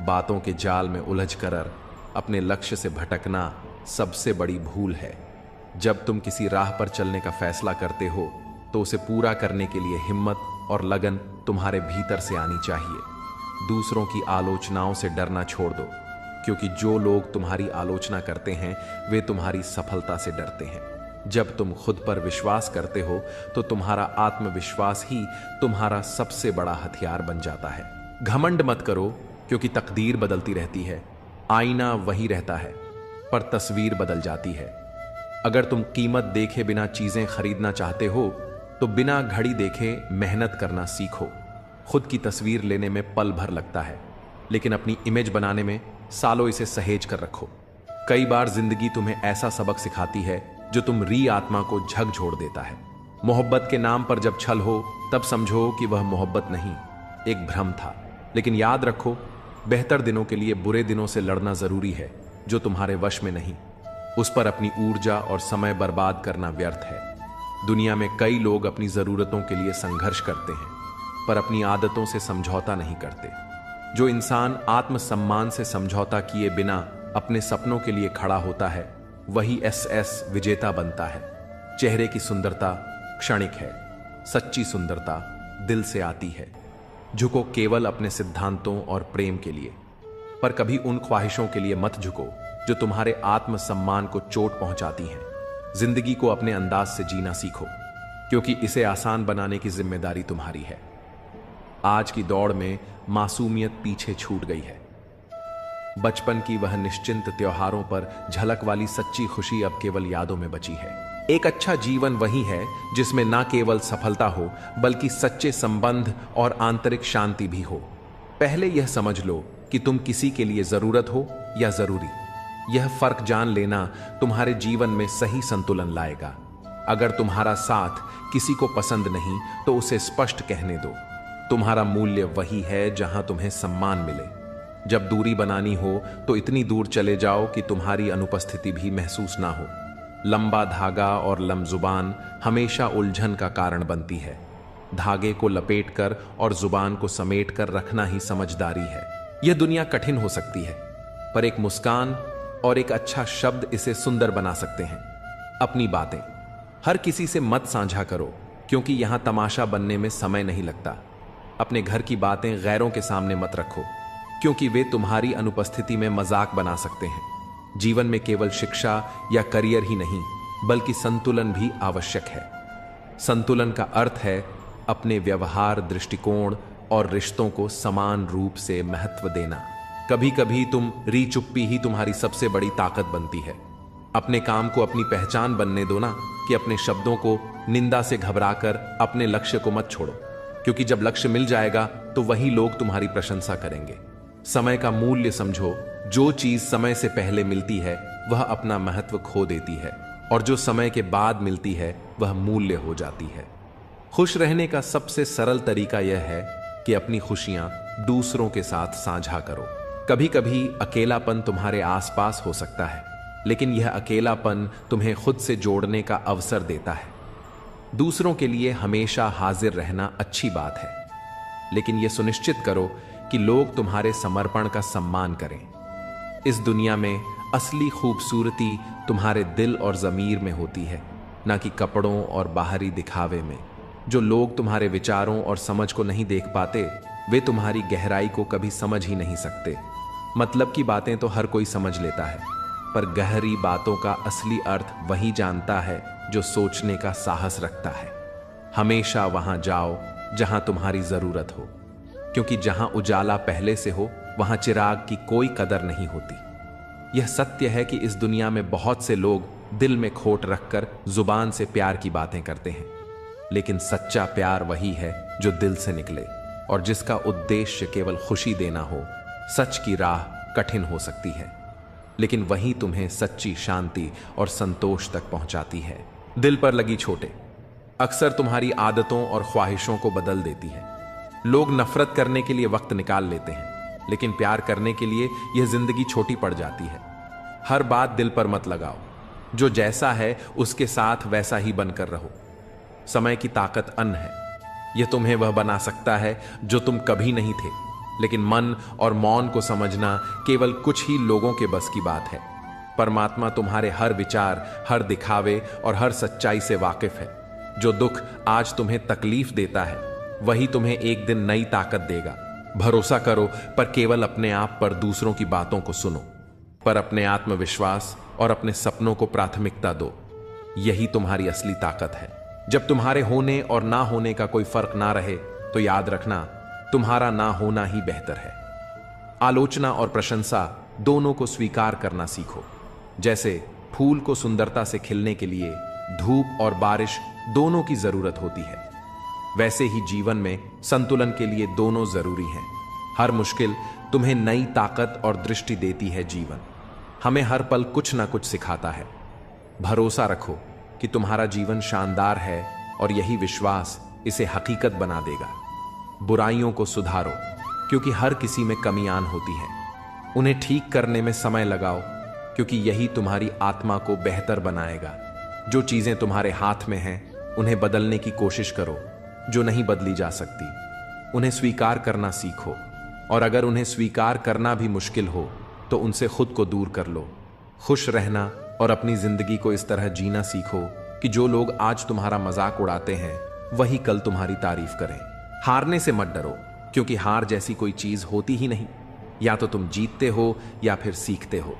बातों के जाल में उलझ कर अपने लक्ष्य से भटकना सबसे बड़ी भूल है। जब तुम किसी राह पर चलने का फैसला करते हो तो उसे पूरा करने के लिए हिम्मत और लगन तुम्हारे भीतर से आनी चाहिए। दूसरों की आलोचनाओं से डरना छोड़ दो, क्योंकि जो लोग तुम्हारी आलोचना करते हैं वे तुम्हारी सफलता से डरते हैं। जब तुम खुद पर विश्वास करते हो तो तुम्हारा आत्मविश्वास ही तुम्हारा सबसे बड़ा हथियार बन जाता है। घमंड मत करो, क्योंकि तकदीर बदलती रहती है, आईना वही रहता है। पर तस्वीर बदल जाती है। अगर तुम कीमत देखे बिना चीजें खरीदना चाहते हो तो बिना घड़ी देखे मेहनत करना सीखो। खुद की तस्वीर लेने में पल भर लगता है, लेकिन अपनी इमेज बनाने में सालों इसे सहेज कर रखो। कई बार जिंदगी तुम्हें ऐसा सबक सिखाती है जो तुम री आत्मा को झकझोर देता है। मोहब्बत के नाम पर जब छल हो तब समझो कि वह मोहब्बत नहीं, एक भ्रम था। लेकिन याद रखो, बेहतर दिनों के लिए बुरे दिनों से लड़ना जरूरी है जो तुम्हारे वश में नहीं। उस पर अपनी ऊर्जा और समय बर्बाद करना व्यर्थ है। दुनिया में कई लोग अपनी जरूरतों के लिए संघर्ष करते हैं, पर अपनी आदतों से समझौता नहीं करते। जो इंसान आत्मसम्मान से समझौता किए बिना अपने सपनों के लिए खड़ा होता है, वही एसएस विजेता बनता है। चेहरे की सुंदरता क्षणिक है, सच्ची सुंदरता दिल से आती है। झुको केवल अपने सिद्धांतों और प्रेम के लिए, पर कभी उन ख्वाहिशों के लिए मत झुको जो तुम्हारे आत्मसम्मान को चोट पहुंचाती हैं। जिंदगी को अपने अंदाज से जीना सीखो, क्योंकि इसे आसान बनाने की जिम्मेदारी तुम्हारी है। आज की दौड़ में मासूमियत पीछे छूट गई है। बचपन की वह निश्चिंत त्योहारों पर झलक वाली सच्ची खुशी अब केवल यादों में बची है। एक अच्छा जीवन वही है जिसमें ना केवल सफलता हो बल्कि सच्चे संबंध और आंतरिक शांति भी हो। पहले यह समझ लो कि तुम किसी के लिए जरूरत हो या जरूरी। यह फर्क जान लेना तुम्हारे जीवन में सही संतुलन लाएगा। अगर तुम्हारा साथ किसी को पसंद नहीं तो उसे स्पष्ट कहने दो। तुम्हारा मूल्य वही है जहां तुम्हें सम्मान मिले। जब दूरी बनानी हो तो इतनी दूर चले जाओ कि तुम्हारी अनुपस्थिति भी महसूस ना हो। लंबा धागा और लमजुबान हमेशा उलझन का कारण बनती है। धागे को लपेटकर और जुबान को समेटकर रखना ही समझदारी है। यह दुनिया कठिन हो सकती है, पर एक मुस्कान और एक अच्छा शब्द इसे सुंदर बना सकते हैं। अपनी बातें हर किसी से मत साझा करो, क्योंकि यहां तमाशा बनने में समय नहीं लगता। अपने घर की बातें गैरों के सामने मत रखो, क्योंकि वे तुम्हारी अनुपस्थिति में मजाक बना सकते हैं। जीवन में केवल शिक्षा या करियर ही नहीं, बल्कि संतुलन भी आवश्यक है। संतुलन का अर्थ है अपने व्यवहार, दृष्टिकोण और रिश्तों को समान रूप से महत्व देना। कभी कभी तुम री चुप्पी ही तुम्हारी सबसे बड़ी ताकत बनती है। अपने काम को अपनी पहचान बनने दो ना, कि अपने शब्दों को निंदा से घबराकर अपने लक्ष्य को मत छोड़ो, क्योंकि जब लक्ष्य मिल जाएगा तो वही लोग तुम्हारी प्रशंसा करेंगे। समय का मूल्य समझो। जो चीज समय से पहले मिलती है वह अपना महत्व खो देती है, और जो समय के बाद मिलती है वह मूल्य हो जाती है। खुश रहने का सबसे सरल तरीका यह है कि अपनी खुशियां दूसरों के साथ साझा करो। कभी कभी अकेलापन तुम्हारे आसपास हो सकता है, लेकिन यह अकेलापन तुम्हें खुद से जोड़ने का अवसर देता है। दूसरों के लिए हमेशा हाजिर रहना अच्छी बात है, लेकिन यह सुनिश्चित करो कि लोग तुम्हारे समर्पण का सम्मान करें। इस दुनिया में असली खूबसूरती तुम्हारे दिल और ज़मीर में होती है, ना कि कपड़ों और बाहरी दिखावे में। जो लोग तुम्हारे विचारों और समझ को नहीं देख पाते, वे तुम्हारी गहराई को कभी समझ ही नहीं सकते। मतलब की बातें तो हर कोई समझ लेता है, पर गहरी बातों का असली अर्थ वही जानता है जो सोचने का साहस रखता है। हमेशा वहां जाओ जहां तुम्हारी जरूरत हो, क्योंकि जहां उजाला पहले से हो वहां चिराग की कोई कदर नहीं होती। यह सत्य है कि इस दुनिया में बहुत से लोग दिल में खोट रखकर जुबान से प्यार की बातें करते हैं, लेकिन सच्चा प्यार वही है जो दिल से निकले और जिसका उद्देश्य केवल खुशी देना हो। सच की राह कठिन हो सकती है, लेकिन वही तुम्हें सच्ची शांति और संतोष तक पहुंचाती है। दिल पर लगी चोटें अक्सर तुम्हारी आदतों और ख्वाहिशों को बदल देती है। लोग नफरत करने के लिए वक्त निकाल लेते हैं, लेकिन प्यार करने के लिए यह जिंदगी छोटी पड़ जाती है। हर बात दिल पर मत लगाओ। जो जैसा है उसके साथ वैसा ही बनकर रहो। समय की ताकत अन्न है। यह तुम्हें वह बना सकता है जो तुम कभी नहीं थे, लेकिन मन और मौन को समझना केवल कुछ ही लोगों के बस की बात है। परमात्मा तुम्हारे हर विचार, हर दिखावे और हर सच्चाई से वाकिफ है। जो दुख आज तुम्हें तकलीफ देता है, वही तुम्हें एक दिन नई ताकत देगा। भरोसा करो, पर केवल अपने आप पर। दूसरों की बातों को सुनो, पर अपने आत्मविश्वास और अपने सपनों को प्राथमिकता दो। यही तुम्हारी असली ताकत है। जब तुम्हारे होने और ना होने का कोई फर्क ना रहे, तो याद रखना, तुम्हारा ना होना ही बेहतर है। आलोचना और प्रशंसा दोनों को स्वीकार करना सीखो। जैसे फूल को सुंदरता से खिलने के लिए धूप और बारिश दोनों की जरूरत होती है, वैसे ही जीवन में संतुलन के लिए दोनों जरूरी हैं। हर मुश्किल तुम्हें नई ताकत और दृष्टि देती है। जीवन हमें हर पल कुछ ना कुछ सिखाता है। भरोसा रखो कि तुम्हारा जीवन शानदार है और यही विश्वास इसे हकीकत बना देगा। बुराइयों को सुधारो, क्योंकि हर किसी में कमियां होती हैं। उन्हें ठीक करने में समय लगाओ, क्योंकि यही तुम्हारी आत्मा को बेहतर बनाएगा। जो चीजें तुम्हारे हाथ में हैं उन्हें बदलने की कोशिश करो। जो नहीं बदली जा सकती उन्हें स्वीकार करना सीखो, और अगर उन्हें स्वीकार करना भी मुश्किल हो तो उनसे खुद को दूर कर लो। खुश रहना और अपनी जिंदगी को इस तरह जीना सीखो कि जो लोग आज तुम्हारा मजाक उड़ाते हैं वही कल तुम्हारी तारीफ करें। हारने से मत डरो, क्योंकि हार जैसी कोई चीज होती ही नहीं। या तो तुम जीतते हो या फिर सीखते हो।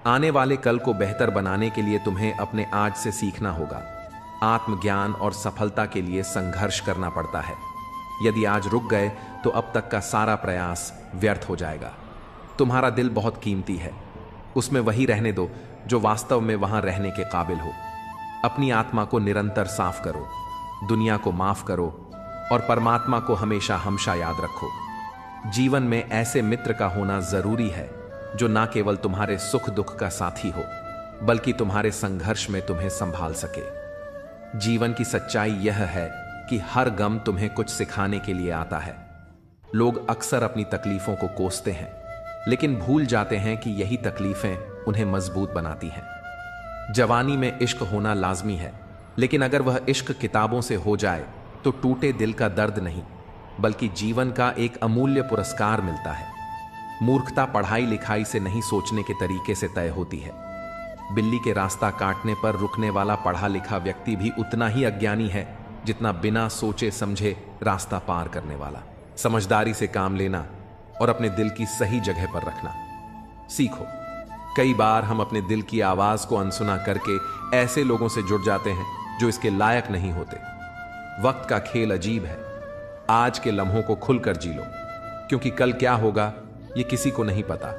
आने वाले कल को बेहतर बनाने के लिए तुम्हें अपने आज से सीखना होगा। आत्मज्ञान और सफलता के लिए संघर्ष करना पड़ता है। यदि आज रुक गए तो अब तक का सारा प्रयास व्यर्थ हो जाएगा। तुम्हारा दिल बहुत कीमती है, उसमें वही रहने दो जो वास्तव में वहां रहने के काबिल हो। अपनी आत्मा को निरंतर साफ करो, दुनिया को माफ करो और परमात्मा को हमेशा हमेशा याद रखो। जीवन में ऐसे मित्र का होना जरूरी है जो ना केवल तुम्हारे सुख दुख का साथी हो, बल्कि तुम्हारे संघर्ष में तुम्हें संभाल सके। जीवन की सच्चाई यह है कि हर गम तुम्हें कुछ सिखाने के लिए आता है। लोग अक्सर अपनी तकलीफों को कोसते हैं, लेकिन भूल जाते हैं कि यही तकलीफें उन्हें मजबूत बनाती हैं। जवानी में इश्क होना लाजमी है, लेकिन अगर वह इश्क किताबों से हो जाए तो टूटे दिल का दर्द नहीं, बल्कि जीवन का एक अमूल्य पुरस्कार मिलता है। मूर्खता पढ़ाई लिखाई से नहीं, सोचने के तरीके से तय होती है। बिल्ली के रास्ता काटने पर रुकने वाला पढ़ा लिखा व्यक्ति भी उतना ही अज्ञानी है जितना बिना सोचे समझे रास्ता पार करने वाला। समझदारी से काम लेना और अपने दिल की सही जगह पर रखना सीखो। कई बार हम अपने दिल की आवाज को अनसुना करके ऐसे लोगों से जुड़ जाते हैं जो इसके लायक नहीं होते। वक्त का खेल अजीब है। आज के लम्हों को खुलकर जी लो, क्योंकि कल क्या होगा ये किसी को नहीं पता।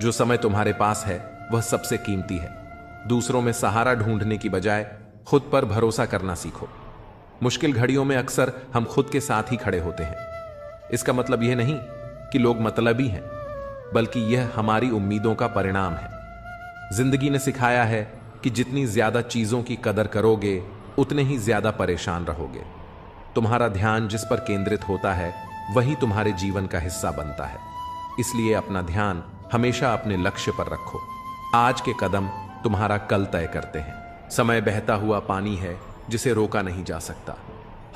जो समय तुम्हारे पास है वह सबसे कीमती है। दूसरों में सहारा ढूंढने की बजाय खुद पर भरोसा करना सीखो। मुश्किल घड़ियों में अक्सर हम खुद के साथ ही खड़े होते हैं। इसका मतलब यह नहीं कि लोग मतलबी हैं, बल्कि यह हमारी उम्मीदों का परिणाम है। जिंदगी ने सिखाया है कि जितनी ज्यादा चीजों की कदर करोगे उतने ही ज्यादा परेशान रहोगे। तुम्हारा ध्यान जिस पर केंद्रित होता है वही तुम्हारे जीवन का हिस्सा बनता है। इसलिए अपना ध्यान हमेशा अपने लक्ष्य पर रखो। आज के कदम तुम्हारा कल तय करते हैं। समय बहता हुआ पानी है जिसे रोका नहीं जा सकता।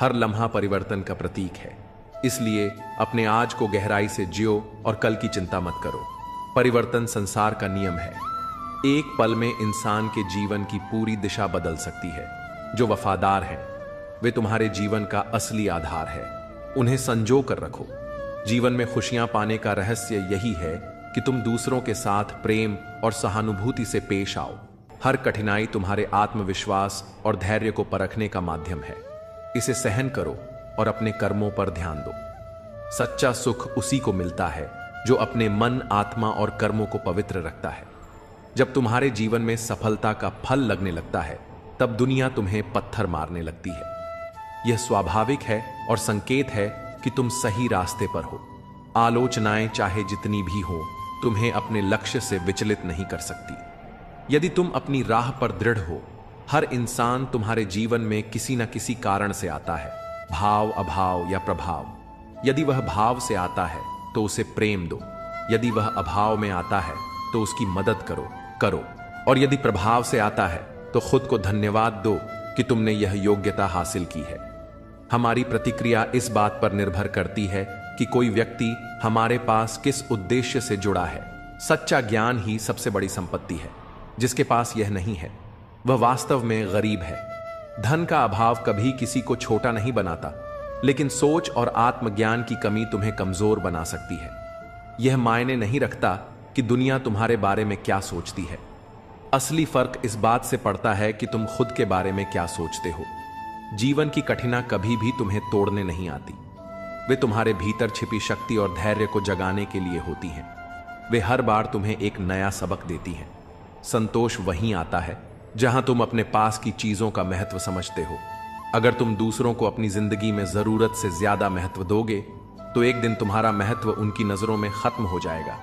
हर लम्हा परिवर्तन का प्रतीक है। इसलिए अपने आज को गहराई से जियो और कल की चिंता मत करो। परिवर्तन संसार का नियम है। एक पल में इंसान के जीवन की पूरी दिशा बदल सकती है। जो वफादार हैं वे तुम्हारे जीवन का असली आधार है। उन्हें संजो कर रखो। जीवन में खुशियां पाने का रहस्य यही है कि तुम दूसरों के साथ प्रेम और सहानुभूति से पेश आओ। हर कठिनाई तुम्हारे आत्मविश्वास और धैर्य को परखने का माध्यम है। इसे सहन करो और अपने कर्मों पर ध्यान दो। सच्चा सुख उसी को मिलता है जो अपने मन, आत्मा और कर्मों को पवित्र रखता है। जब तुम्हारे जीवन में सफलता का फल लगने लगता है, तब दुनिया तुम्हें पत्थर मारने लगती है। यह स्वाभाविक है और संकेत है कि तुम सही रास्ते पर हो। आलोचनाएं चाहे जितनी भी हो, तुम्हें अपने लक्ष्य से विचलित नहीं कर सकती। यदि तुम अपनी राह पर दृढ़ हो, हर इंसान तुम्हारे जीवन में किसी न किसी कारण से आता है, भाव, अभाव या प्रभाव। यदि वह भाव से आता है तो उसे प्रेम दो। यदि वह अभाव में आता है तो उसकी मदद करो। और यदि प्रभाव से आता है तो खुद को धन्यवाद दो कि तुमने यह योग्यता हासिल की है। हमारी प्रतिक्रिया इस बात पर निर्भर करती है कि कोई व्यक्ति हमारे पास किस उद्देश्य से जुड़ा है। सच्चा ज्ञान ही सबसे बड़ी संपत्ति है। जिसके पास यह नहीं है वह वास्तव में गरीब है। धन का अभाव कभी किसी को छोटा नहीं बनाता, लेकिन सोच और आत्मज्ञान की कमी तुम्हें कमजोर बना सकती है। यह मायने नहीं रखता कि दुनिया तुम्हारे बारे में क्या सोचती है। असली फर्क इस बात से पड़ता है कि तुम खुद के बारे में क्या सोचते हो। जीवन की कठिना कभी भी तुम्हें तोड़ने नहीं आती। वे तुम्हारे भीतर छिपी शक्ति और धैर्य को जगाने के लिए होती हैं। वे हर बार तुम्हें एक नया सबक देती हैं। संतोष वहीं आता है जहां तुम अपने पास की चीजों का महत्व समझते हो। अगर तुम दूसरों को अपनी जिंदगी में जरूरत से ज्यादा महत्व दोगे तो एक दिन तुम्हारा महत्व उनकी नजरों में खत्म हो जाएगा।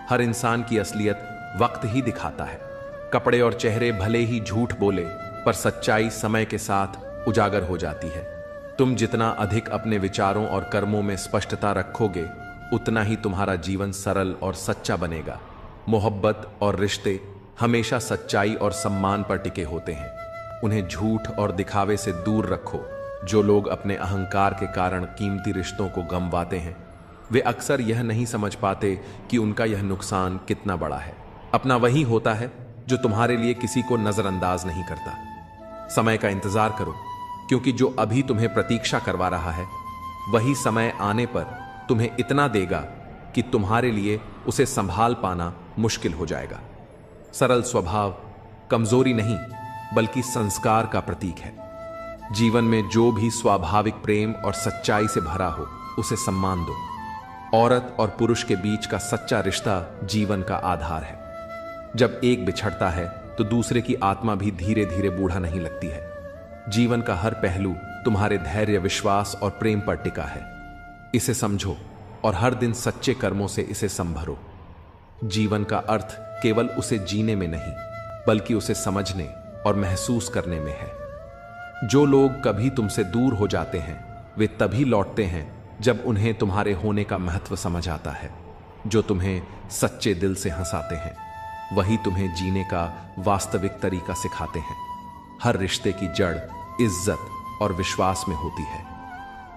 हर इंसान की असलियत वक्त ही दिखाता है। कपड़े और चेहरे भले ही झूठ बोले, पर सच्चाई समय के साथ उजागर हो जाती है। तुम जितना अधिक अपने विचारों और कर्मों में स्पष्टता रखोगे, उतना ही तुम्हारा जीवन सरल और सच्चा बनेगा। मोहब्बत और रिश्ते हमेशा सच्चाई और सम्मान पर टिके होते हैं। उन्हें झूठ और दिखावे से दूर रखो। जो लोग अपने अहंकार के कारण कीमती रिश्तों को गंवाते हैं, वे अक्सर यह नहीं समझ पाते कि उनका यह नुकसान कितना बड़ा है। अपना वही होता है जो तुम्हारे लिए किसी को नजरअंदाज नहीं करता। समय का इंतजार करो, क्योंकि जो अभी तुम्हें प्रतीक्षा करवा रहा है, वही समय आने पर तुम्हें इतना देगा कि तुम्हारे लिए उसे संभाल पाना मुश्किल हो जाएगा। सरल स्वभाव कमजोरी नहीं, बल्कि संस्कार का प्रतीक है। जीवन में जो भी स्वाभाविक प्रेम और सच्चाई से भरा हो, उसे सम्मान दो। औरत और पुरुष के बीच का सच्चा रिश्ता जीवन का आधार है। जब एक बिछड़ता है तो दूसरे की आत्मा भी धीरे धीरे बूढ़ा नहीं लगती है। जीवन का हर पहलू तुम्हारे धैर्य, विश्वास और प्रेम पर टिका है। इसे समझो और हर दिन सच्चे कर्मों से इसे संभरो। जीवन का अर्थ केवल उसे जीने में नहीं, बल्कि उसे समझने और महसूस करने में है। जो लोग कभी तुमसे दूर हो जाते हैं, वे तभी लौटते हैं जब उन्हें तुम्हारे होने का महत्व समझ आता है। जो तुम्हें सच्चे दिल से हंसाते हैं, वही तुम्हें जीने का वास्तविक तरीका सिखाते हैं। हर रिश्ते की जड़ इज्जत और विश्वास में होती है।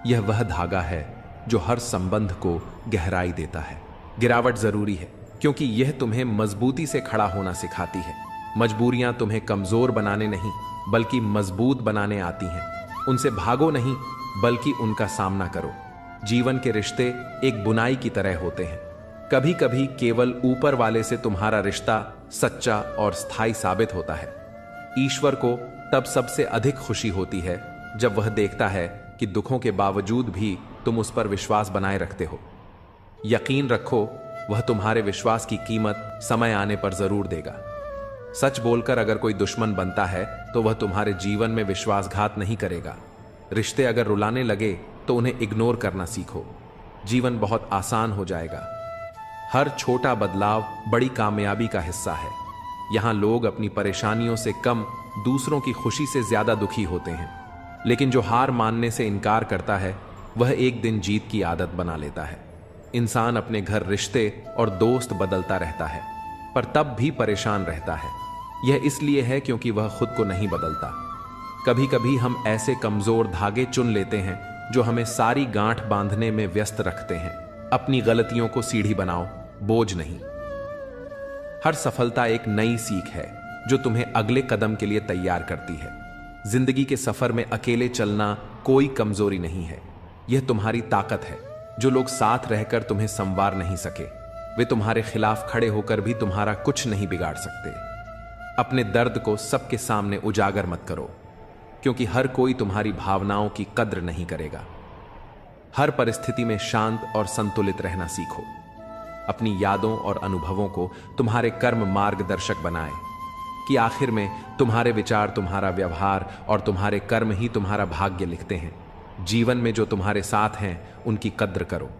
यह वह धागा है जो हर संबंध को गहराई देता है। गिरावट जरूरी है, क्योंकि यह तुम्हें मजबूती से खड़ा होना सिखाती है। मजबूरियां तुम्हें कमजोर बनाने नहीं, बल्कि मजबूत बनाने आती हैं। उनसे भागो नहीं, बल्कि उनका सामना करो। जीवन के रिश्ते एक बुनाई की तरह होते हैं। कभी कभी केवल ऊपर वाले से तुम्हारा रिश्ता सच्चा और स्थायी साबित होता है। ईश्वर को तब सबसे अधिक खुशी होती है जब वह देखता है कि दुखों के बावजूद भी तुम उस पर विश्वास बनाए रखते हो। यकीन रखो, वह तुम्हारे विश्वास की कीमत समय आने पर जरूर देगा। सच बोलकर अगर कोई दुश्मन बनता है तो वह तुम्हारे जीवन में विश्वासघात नहीं करेगा। रिश्ते अगर रुलाने लगे तो उन्हें इग्नोर करना सीखो। जीवन बहुत आसान हो जाएगा। हर छोटा बदलाव बड़ी कामयाबी का हिस्सा है। यहां लोग अपनी परेशानियों से कम दूसरों की खुशी से ज्यादा दुखी होते हैं। लेकिन जो हार मानने से इनकार करता है, वह एक दिन जीत की आदत बना लेता है। इंसान अपने घर, रिश्ते और दोस्त बदलता रहता है, पर तब भी परेशान रहता है। यह इसलिए है क्योंकि वह खुद को नहीं बदलता। कभी कभी हम ऐसे कमजोर धागे चुन लेते हैं जो हमें सारी गांठ बांधने में व्यस्त रखते हैं। अपनी गलतियों को सीढ़ी बनाओ, बोझ नहीं। हर सफलता एक नई सीख है जो तुम्हें अगले कदम के लिए तैयार करती है। जिंदगी के सफर में अकेले चलना कोई कमजोरी नहीं है, यह तुम्हारी ताकत है। जो लोग साथ रहकर तुम्हें संवार नहीं सके, वे तुम्हारे खिलाफ खड़े होकर भी तुम्हारा कुछ नहीं बिगाड़ सकते। अपने दर्द को सबके सामने उजागर मत करो, क्योंकि हर कोई तुम्हारी भावनाओं की कद्र नहीं करेगा। हर परिस्थिति में शांत और संतुलित रहना सीखो। अपनी यादों और अनुभवों को तुम्हारे कर्म मार्गदर्शक बनाए, कि आखिर में तुम्हारे विचार, तुम्हारा व्यवहार और तुम्हारे कर्म ही तुम्हारा भाग्य लिखते हैं। जीवन में जो तुम्हारे साथ हैं, उनकी कद्र करो।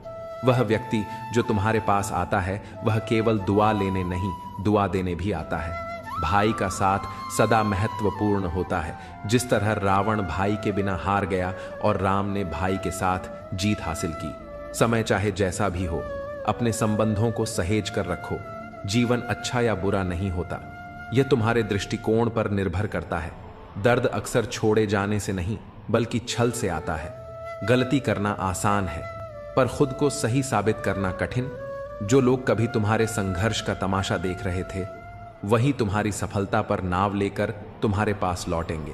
वह व्यक्ति जो तुम्हारे पास आता है, वह केवल दुआ लेने नहीं, दुआ देने भी आता है। भाई का साथ सदा महत्वपूर्ण होता है। जिस तरह रावण भाई के बिना हार गया और राम ने भाई के साथ जीत हासिल की। समय चाहे जैसा भी हो, अपने संबंधों को सहेज कर रखो। जीवन अच्छा या बुरा नहीं होता, यह तुम्हारे दृष्टिकोण पर निर्भर करता है। दर्द अक्सर छोड़े जाने से नहीं, बल्कि छल से आता है। गलती करना आसान है, पर खुद को सही साबित करना कठिन। जो लोग कभी तुम्हारे संघर्ष का तमाशा देख रहे थे, वही तुम्हारी सफलता पर नाव लेकर तुम्हारे पास लौटेंगे।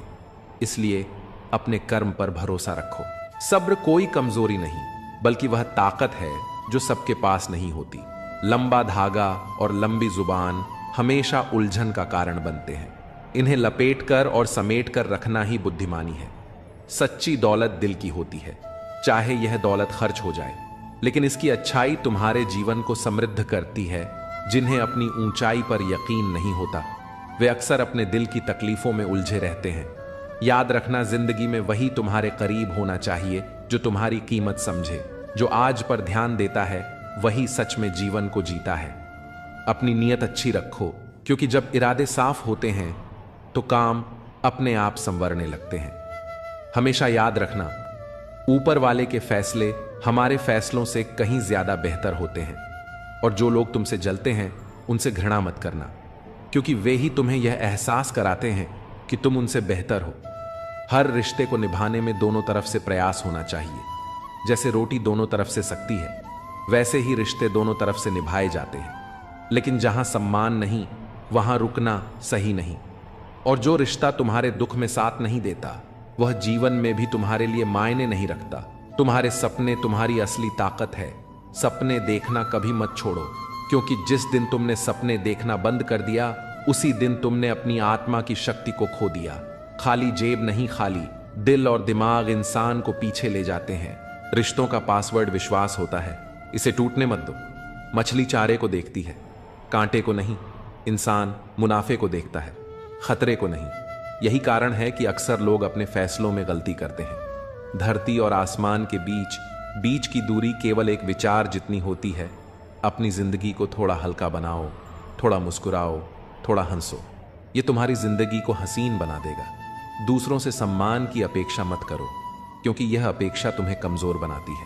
इसलिए अपने कर्म पर भरोसा रखो। सब्र कोई कमजोरी नहीं, बल्कि वह ताकत है जो सबके पास नहीं होती। लंबा धागा और लंबी जुबान हमेशा उलझन का कारण बनते हैं। इन्हें लपेटकर और समेटकर रखना ही बुद्धिमानी है। सच्ची दौलत दिल की होती है, चाहे यह दौलत खर्च हो जाए, लेकिन इसकी अच्छाई तुम्हारे जीवन को समृद्ध करती है। जिन्हें अपनी ऊंचाई पर यकीन नहीं होता, वे अक्सर अपने दिल की तकलीफों में उलझे रहते हैं। याद रखना, जिंदगी में वही तुम्हारे करीब होना चाहिए जो तुम्हारी कीमत समझे। जो आज पर ध्यान देता है वही सच में जीवन को जीता है। अपनी नीयत अच्छी रखो, क्योंकि जब इरादे साफ होते हैं तो काम अपने आप संवरने लगते हैं। हमेशा याद रखना, ऊपर वाले के फैसले हमारे फैसलों से कहीं ज्यादा बेहतर होते हैं। और जो लोग तुमसे जलते हैं उनसे घृणा मत करना, क्योंकि वे ही तुम्हें यह एहसास कराते हैं कि तुम उनसे बेहतर हो। हर रिश्ते को निभाने में दोनों तरफ से प्रयास होना चाहिए। जैसे रोटी दोनों तरफ से सकती है, वैसे ही रिश्ते दोनों तरफ से निभाए जाते हैं। लेकिन जहां सम्मान नहीं वहां रुकना सही नहीं। और जो रिश्ता तुम्हारे दुख में साथ नहीं देता वह जीवन में भी तुम्हारे लिए मायने नहीं रखता। तुम्हारे सपने तुम्हारी असली ताकत है। सपने देखना कभी मत छोड़ो, क्योंकि जिस दिन तुमने सपने देखना बंद कर दिया उसी दिन तुमने अपनी आत्मा की शक्ति को खो दिया। खाली जेब नहीं, खाली दिल और दिमाग इंसान को पीछे ले जाते हैं। रिश्तों का पासवर्ड विश्वास होता है, इसे टूटने मत दो। मछली चारे को देखती है, कांटे को नहीं। इंसान मुनाफे को देखता है, खतरे को नहीं। यही कारण है कि अक्सर लोग अपने फैसलों में गलती करते हैं। धरती और आसमान के बीच की दूरी केवल एक विचार जितनी होती है। अपनी जिंदगी को थोड़ा हल्का बनाओ, थोड़ा मुस्कुराओ, थोड़ा हंसो। ये तुम्हारी जिंदगी को हसीन बना देगा। दूसरों से सम्मान की अपेक्षा मत करो, क्योंकि यह अपेक्षा तुम्हें कमजोर बनाती है।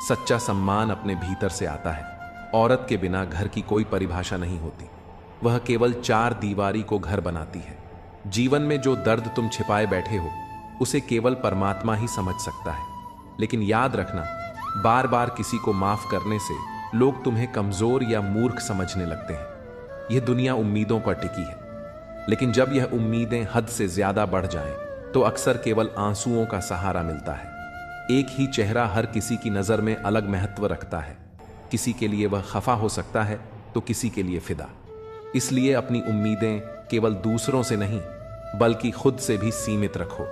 सच्चा सम्मान अपने भीतर से आता है। औरत के बिना घर की कोई परिभाषा नहीं होती, वह केवल चार दीवारी को घर बनाती है। जीवन में जो दर्द तुम छिपाए बैठे हो उसे केवल परमात्मा ही समझ सकता है। लेकिन याद रखना, बार बार किसी को माफ करने से लोग तुम्हें कमजोर या मूर्ख समझने लगते हैं। यह दुनिया उम्मीदों पर टिकी है, लेकिन जब यह उम्मीदें हद से ज्यादा बढ़ जाएं, तो अक्सर केवल आंसुओं का सहारा मिलता है। एक ही चेहरा हर किसी की नजर में अलग महत्व रखता है। किसी के लिए वह खफा हो सकता है तो किसी के लिए फिदा। इसलिए अपनी उम्मीदें केवल दूसरों से नहीं बल्कि खुद से भी सीमित रखो।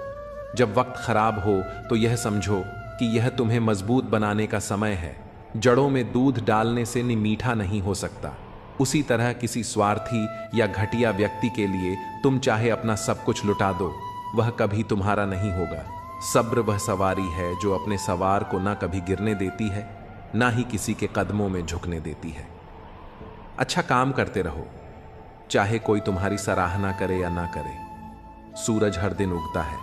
जब वक्त खराब हो तो यह समझो कि यह तुम्हें मजबूत बनाने का समय है। जड़ों में दूध डालने से मीठा नहीं हो सकता। उसी तरह किसी स्वार्थी या घटिया व्यक्ति के लिए तुम चाहे अपना सब कुछ लुटा दो, वह कभी तुम्हारा नहीं होगा। सब्र वह सवारी है जो अपने सवार को ना कभी गिरने देती है, ना ही किसी के कदमों में झुकने देती है। अच्छा काम करते रहो, चाहे कोई तुम्हारी सराहना करे या ना करे। सूरज हर दिन उगता है,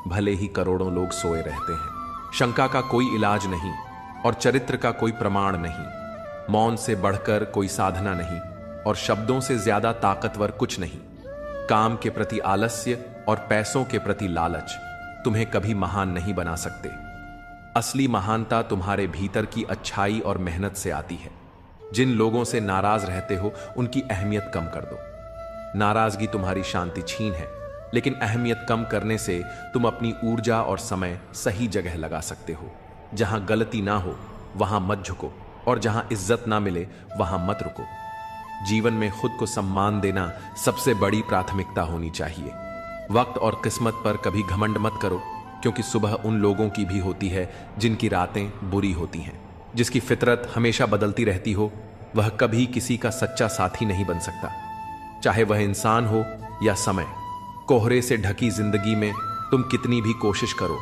भले ही करोड़ों लोग सोए रहते हैं। शंका का कोई इलाज नहीं और चरित्र का कोई प्रमाण नहीं। मौन से बढ़कर कोई साधना नहीं और शब्दों से ज्यादा ताकतवर कुछ नहीं। काम के प्रति आलस्य और पैसों के प्रति लालच तुम्हें कभी महान नहीं बना सकते। असली महानता तुम्हारे भीतर की अच्छाई और मेहनत से आती है। जिन लोगों से नाराज रहते हो उनकी अहमियत कम कर दो। नाराजगी तुम्हारी शांति छीन है, लेकिन अहमियत कम करने से तुम अपनी ऊर्जा और समय सही जगह लगा सकते हो। जहां गलती ना हो वहां मत झुको और जहां इज्जत ना मिले वहां मत रुको। जीवन में खुद को सम्मान देना सबसे बड़ी प्राथमिकता होनी चाहिए। वक्त और किस्मत पर कभी घमंड मत करो, क्योंकि सुबह उन लोगों की भी होती है जिनकी रातें बुरी होती हैं। जिसकी फितरत हमेशा बदलती रहती हो वह कभी किसी का सच्चा साथी नहीं बन सकता, चाहे वह इंसान हो या समय। कोहरे से ढकी जिंदगी में तुम कितनी भी कोशिश करो,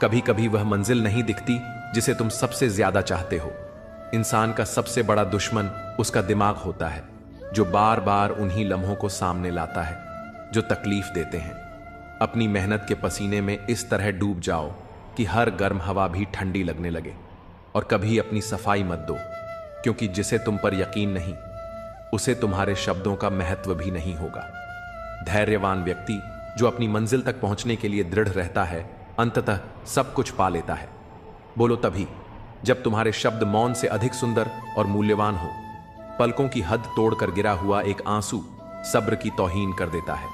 कभी कभी वह मंजिल नहीं दिखती जिसे तुम सबसे ज्यादा चाहते हो। इंसान का सबसे बड़ा दुश्मन उसका दिमाग होता है, जो बार बार उन्हीं लम्हों को सामने लाता है जो तकलीफ देते हैं। अपनी मेहनत के पसीने में इस तरह डूब जाओ कि हर गर्म हवा भी ठंडी लगने लगे। और कभी अपनी सफाई मत दो, क्योंकि जिसे तुम पर यकीन नहीं उसे तुम्हारे शब्दों का महत्व भी नहीं होगा। धैर्यवान व्यक्ति जो अपनी मंजिल तक पहुंचने के लिए दृढ़ रहता है, अंततः सब कुछ पा लेता है। बोलो तभी जब तुम्हारे शब्द मौन से अधिक सुंदर और मूल्यवान हो। पलकों की हद तोड़कर गिरा हुआ एक आंसू सब्र की तौहीन कर देता है।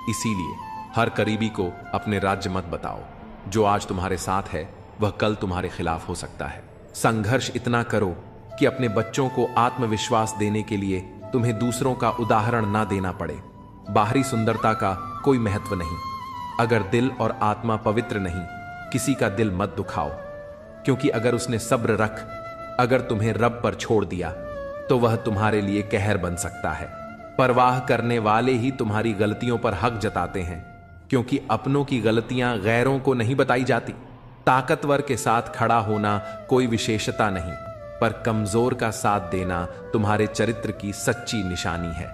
इसीलिए हर करीबी को अपने राज्य मत बताओ। जो आज तुम्हारे साथ है वह कल तुम्हारे खिलाफ हो सकता है। संघर्ष इतना करो कि अपने बच्चों को आत्मविश्वास देने के लिए तुम्हें दूसरों का उदाहरण ना देना पड़े। बाहरी सुंदरता का कोई महत्व नहीं अगर दिल और आत्मा पवित्र नहीं। किसी का दिल मत दुखाओ, क्योंकि अगर उसने सब्र अगर तुम्हें रब पर छोड़ दिया तो वह तुम्हारे लिए कहर बन सकता है। परवाह करने वाले ही तुम्हारी गलतियों पर हक जताते हैं, क्योंकि अपनों की गलतियां गैरों को नहीं बताई जाती। ताकतवर के साथ खड़ा होना कोई विशेषता नहीं, पर कमजोर का साथ देना तुम्हारे चरित्र की सच्ची निशानी है।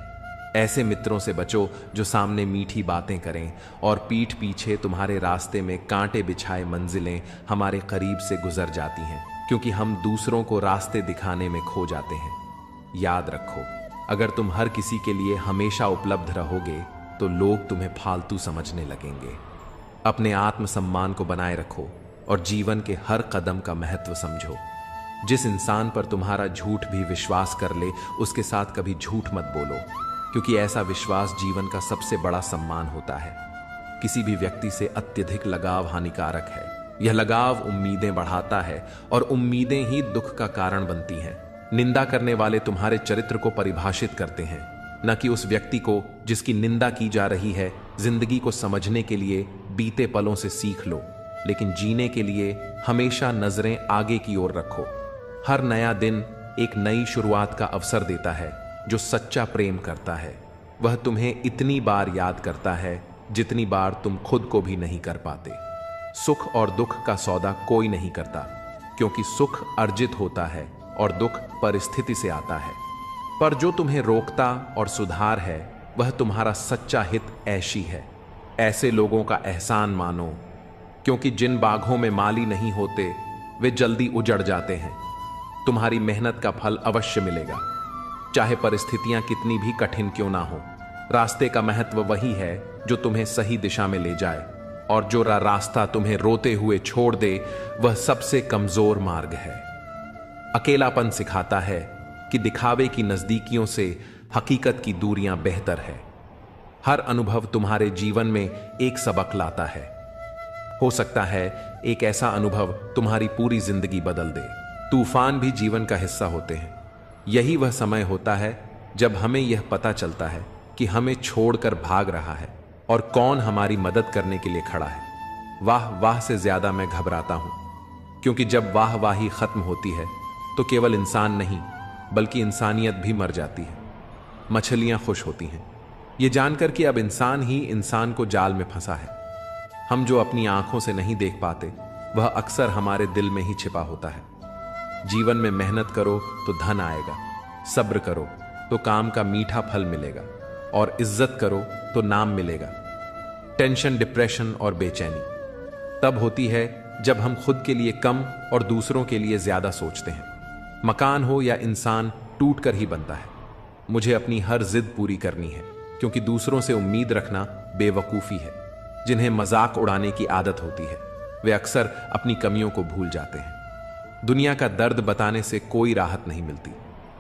ऐसे मित्रों से बचो जो सामने मीठी बातें करें और पीठ पीछे तुम्हारे रास्ते में कांटे बिछाए मंजिलें हमारे करीब से गुजर जाती हैं, क्योंकि हम दूसरों को रास्ते दिखाने में खो जाते हैं। याद रखो, अगर तुम हर किसी के लिए हमेशा उपलब्ध रहोगे तो लोग तुम्हें फालतू समझने लगेंगे। अपने आत्मसम्मान को बनाए रखो और जीवन के हर कदम का महत्व समझो। जिस इंसान पर तुम्हारा झूठ भी विश्वास कर ले, उसके साथ कभी झूठ मत बोलो, क्योंकि ऐसा विश्वास जीवन का सबसे बड़ा सम्मान होता है। किसी भी व्यक्ति से अत्यधिक लगाव हानिकारक है। यह लगाव उम्मीदें बढ़ाता है और उम्मीदें ही दुख का कारण बनती हैं। निंदा करने वाले तुम्हारे चरित्र को परिभाषित करते हैं, न कि उस व्यक्ति को जिसकी निंदा की जा रही है। जिंदगी को समझने के लिए बीते पलों से सीख लो, लेकिन जीने के लिए हमेशा नजरें आगे की ओर रखो। हर नया दिन एक नई शुरुआत का अवसर देता है। जो सच्चा प्रेम करता है वह तुम्हें इतनी बार याद करता है जितनी बार तुम खुद को भी नहीं कर पाते। सुख और दुख का सौदा कोई नहीं करता, क्योंकि सुख अर्जित होता है और दुख परिस्थिति से आता है। पर जो तुम्हें रोकता और सुधार है वह तुम्हारा सच्चा हित ऐशी है। ऐसे लोगों का एहसान मानो, क्योंकि जिन बागों में माली नहीं होते वे जल्दी उजड़ जाते हैं। तुम्हारी मेहनत का फल अवश्य मिलेगा, चाहे परिस्थितियां कितनी भी कठिन क्यों ना हो। रास्ते का महत्व वही है जो तुम्हें सही दिशा में ले जाए, और जो रास्ता तुम्हें रोते हुए छोड़ दे वह सबसे कमजोर मार्ग है। अकेलापन सिखाता है कि दिखावे की नजदीकियों से हकीकत की दूरियां बेहतर है। हर अनुभव तुम्हारे जीवन में एक सबक लाता है। हो सकता है एक ऐसा अनुभव तुम्हारी पूरी जिंदगी बदल दे। तूफान भी जीवन का हिस्सा होते हैं। यही वह समय होता है जब हमें यह पता चलता है कि हमें छोड़कर भाग रहा है और कौन हमारी मदद करने के लिए खड़ा है। वाह वाह से ज्यादा मैं घबराता हूं, क्योंकि जब वाह वाही खत्म होती है तो केवल इंसान नहीं बल्कि इंसानियत भी मर जाती है। मछलियां खुश होती हैं ये जानकर कि अब इंसान ही इंसान को जाल में फंसा है। हम जो अपनी आंखों से नहीं देख पाते वह अक्सर हमारे दिल में ही छिपा होता है। जीवन में मेहनत करो तो धन आएगा, सब्र करो तो काम का मीठा फल मिलेगा, और इज्जत करो तो नाम मिलेगा। टेंशन, डिप्रेशन और बेचैनी तब होती है जब हम खुद के लिए कम और दूसरों के लिए ज्यादा सोचते हैं। मकान हो या इंसान टूट कर ही बनता है। मुझे अपनी हर जिद पूरी करनी है, क्योंकि दूसरों से उम्मीद रखना बेवकूफी है। जिन्हें मजाक उड़ाने की आदत होती है वे अक्सर अपनी कमियों को भूल जाते हैं। दुनिया का दर्द बताने से कोई राहत नहीं मिलती,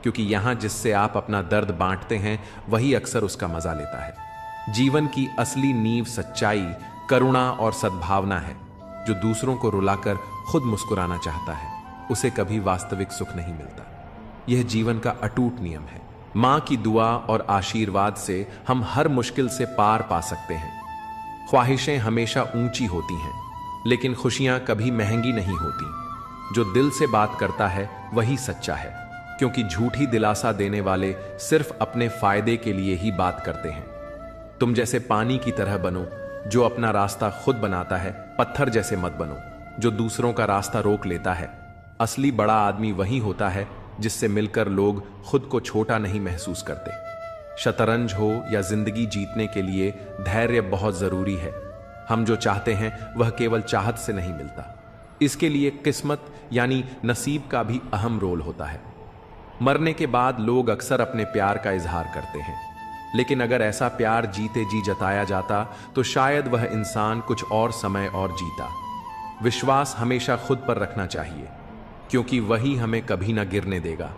क्योंकि यहां जिससे आप अपना दर्द बांटते हैं वही अक्सर उसका मजा लेता है। जीवन की असली नींव सच्चाई, करुणा और सद्भावना है। जो दूसरों को रुलाकर खुद मुस्कुराना चाहता है उसे कभी वास्तविक सुख नहीं मिलता। यह जीवन का अटूट नियम है। मां की दुआ और आशीर्वाद से हम हर मुश्किल से पार पा सकते हैं। ख्वाहिशें हमेशा ऊंची होती हैं, लेकिन खुशियां कभी महंगी नहीं होती। जो दिल से बात करता है वही सच्चा है, क्योंकि झूठी दिलासा देने वाले सिर्फ अपने फायदे के लिए ही बात करते हैं। तुम जैसे पानी की तरह बनो जो अपना रास्ता खुद बनाता है। पत्थर जैसे मत बनो जो दूसरों का रास्ता रोक लेता है। असली बड़ा आदमी वही होता है जिससे मिलकर लोग खुद को छोटा नहीं महसूस करते। शतरंज हो या जिंदगी जीतने के लिए धैर्य बहुत जरूरी है। हम जो चाहते हैं वह केवल चाहत से नहीं मिलता, इसके लिए किस्मत यानी नसीब का भी अहम रोल होता है। मरने के बाद लोग अक्सर अपने प्यार का इजहार करते हैं, लेकिन अगर ऐसा प्यार जीते जी जताया जाता तो शायद वह इंसान कुछ और समय और जीता। विश्वास हमेशा खुद पर रखना चाहिए, क्योंकि वही हमें कभी ना गिरने देगा।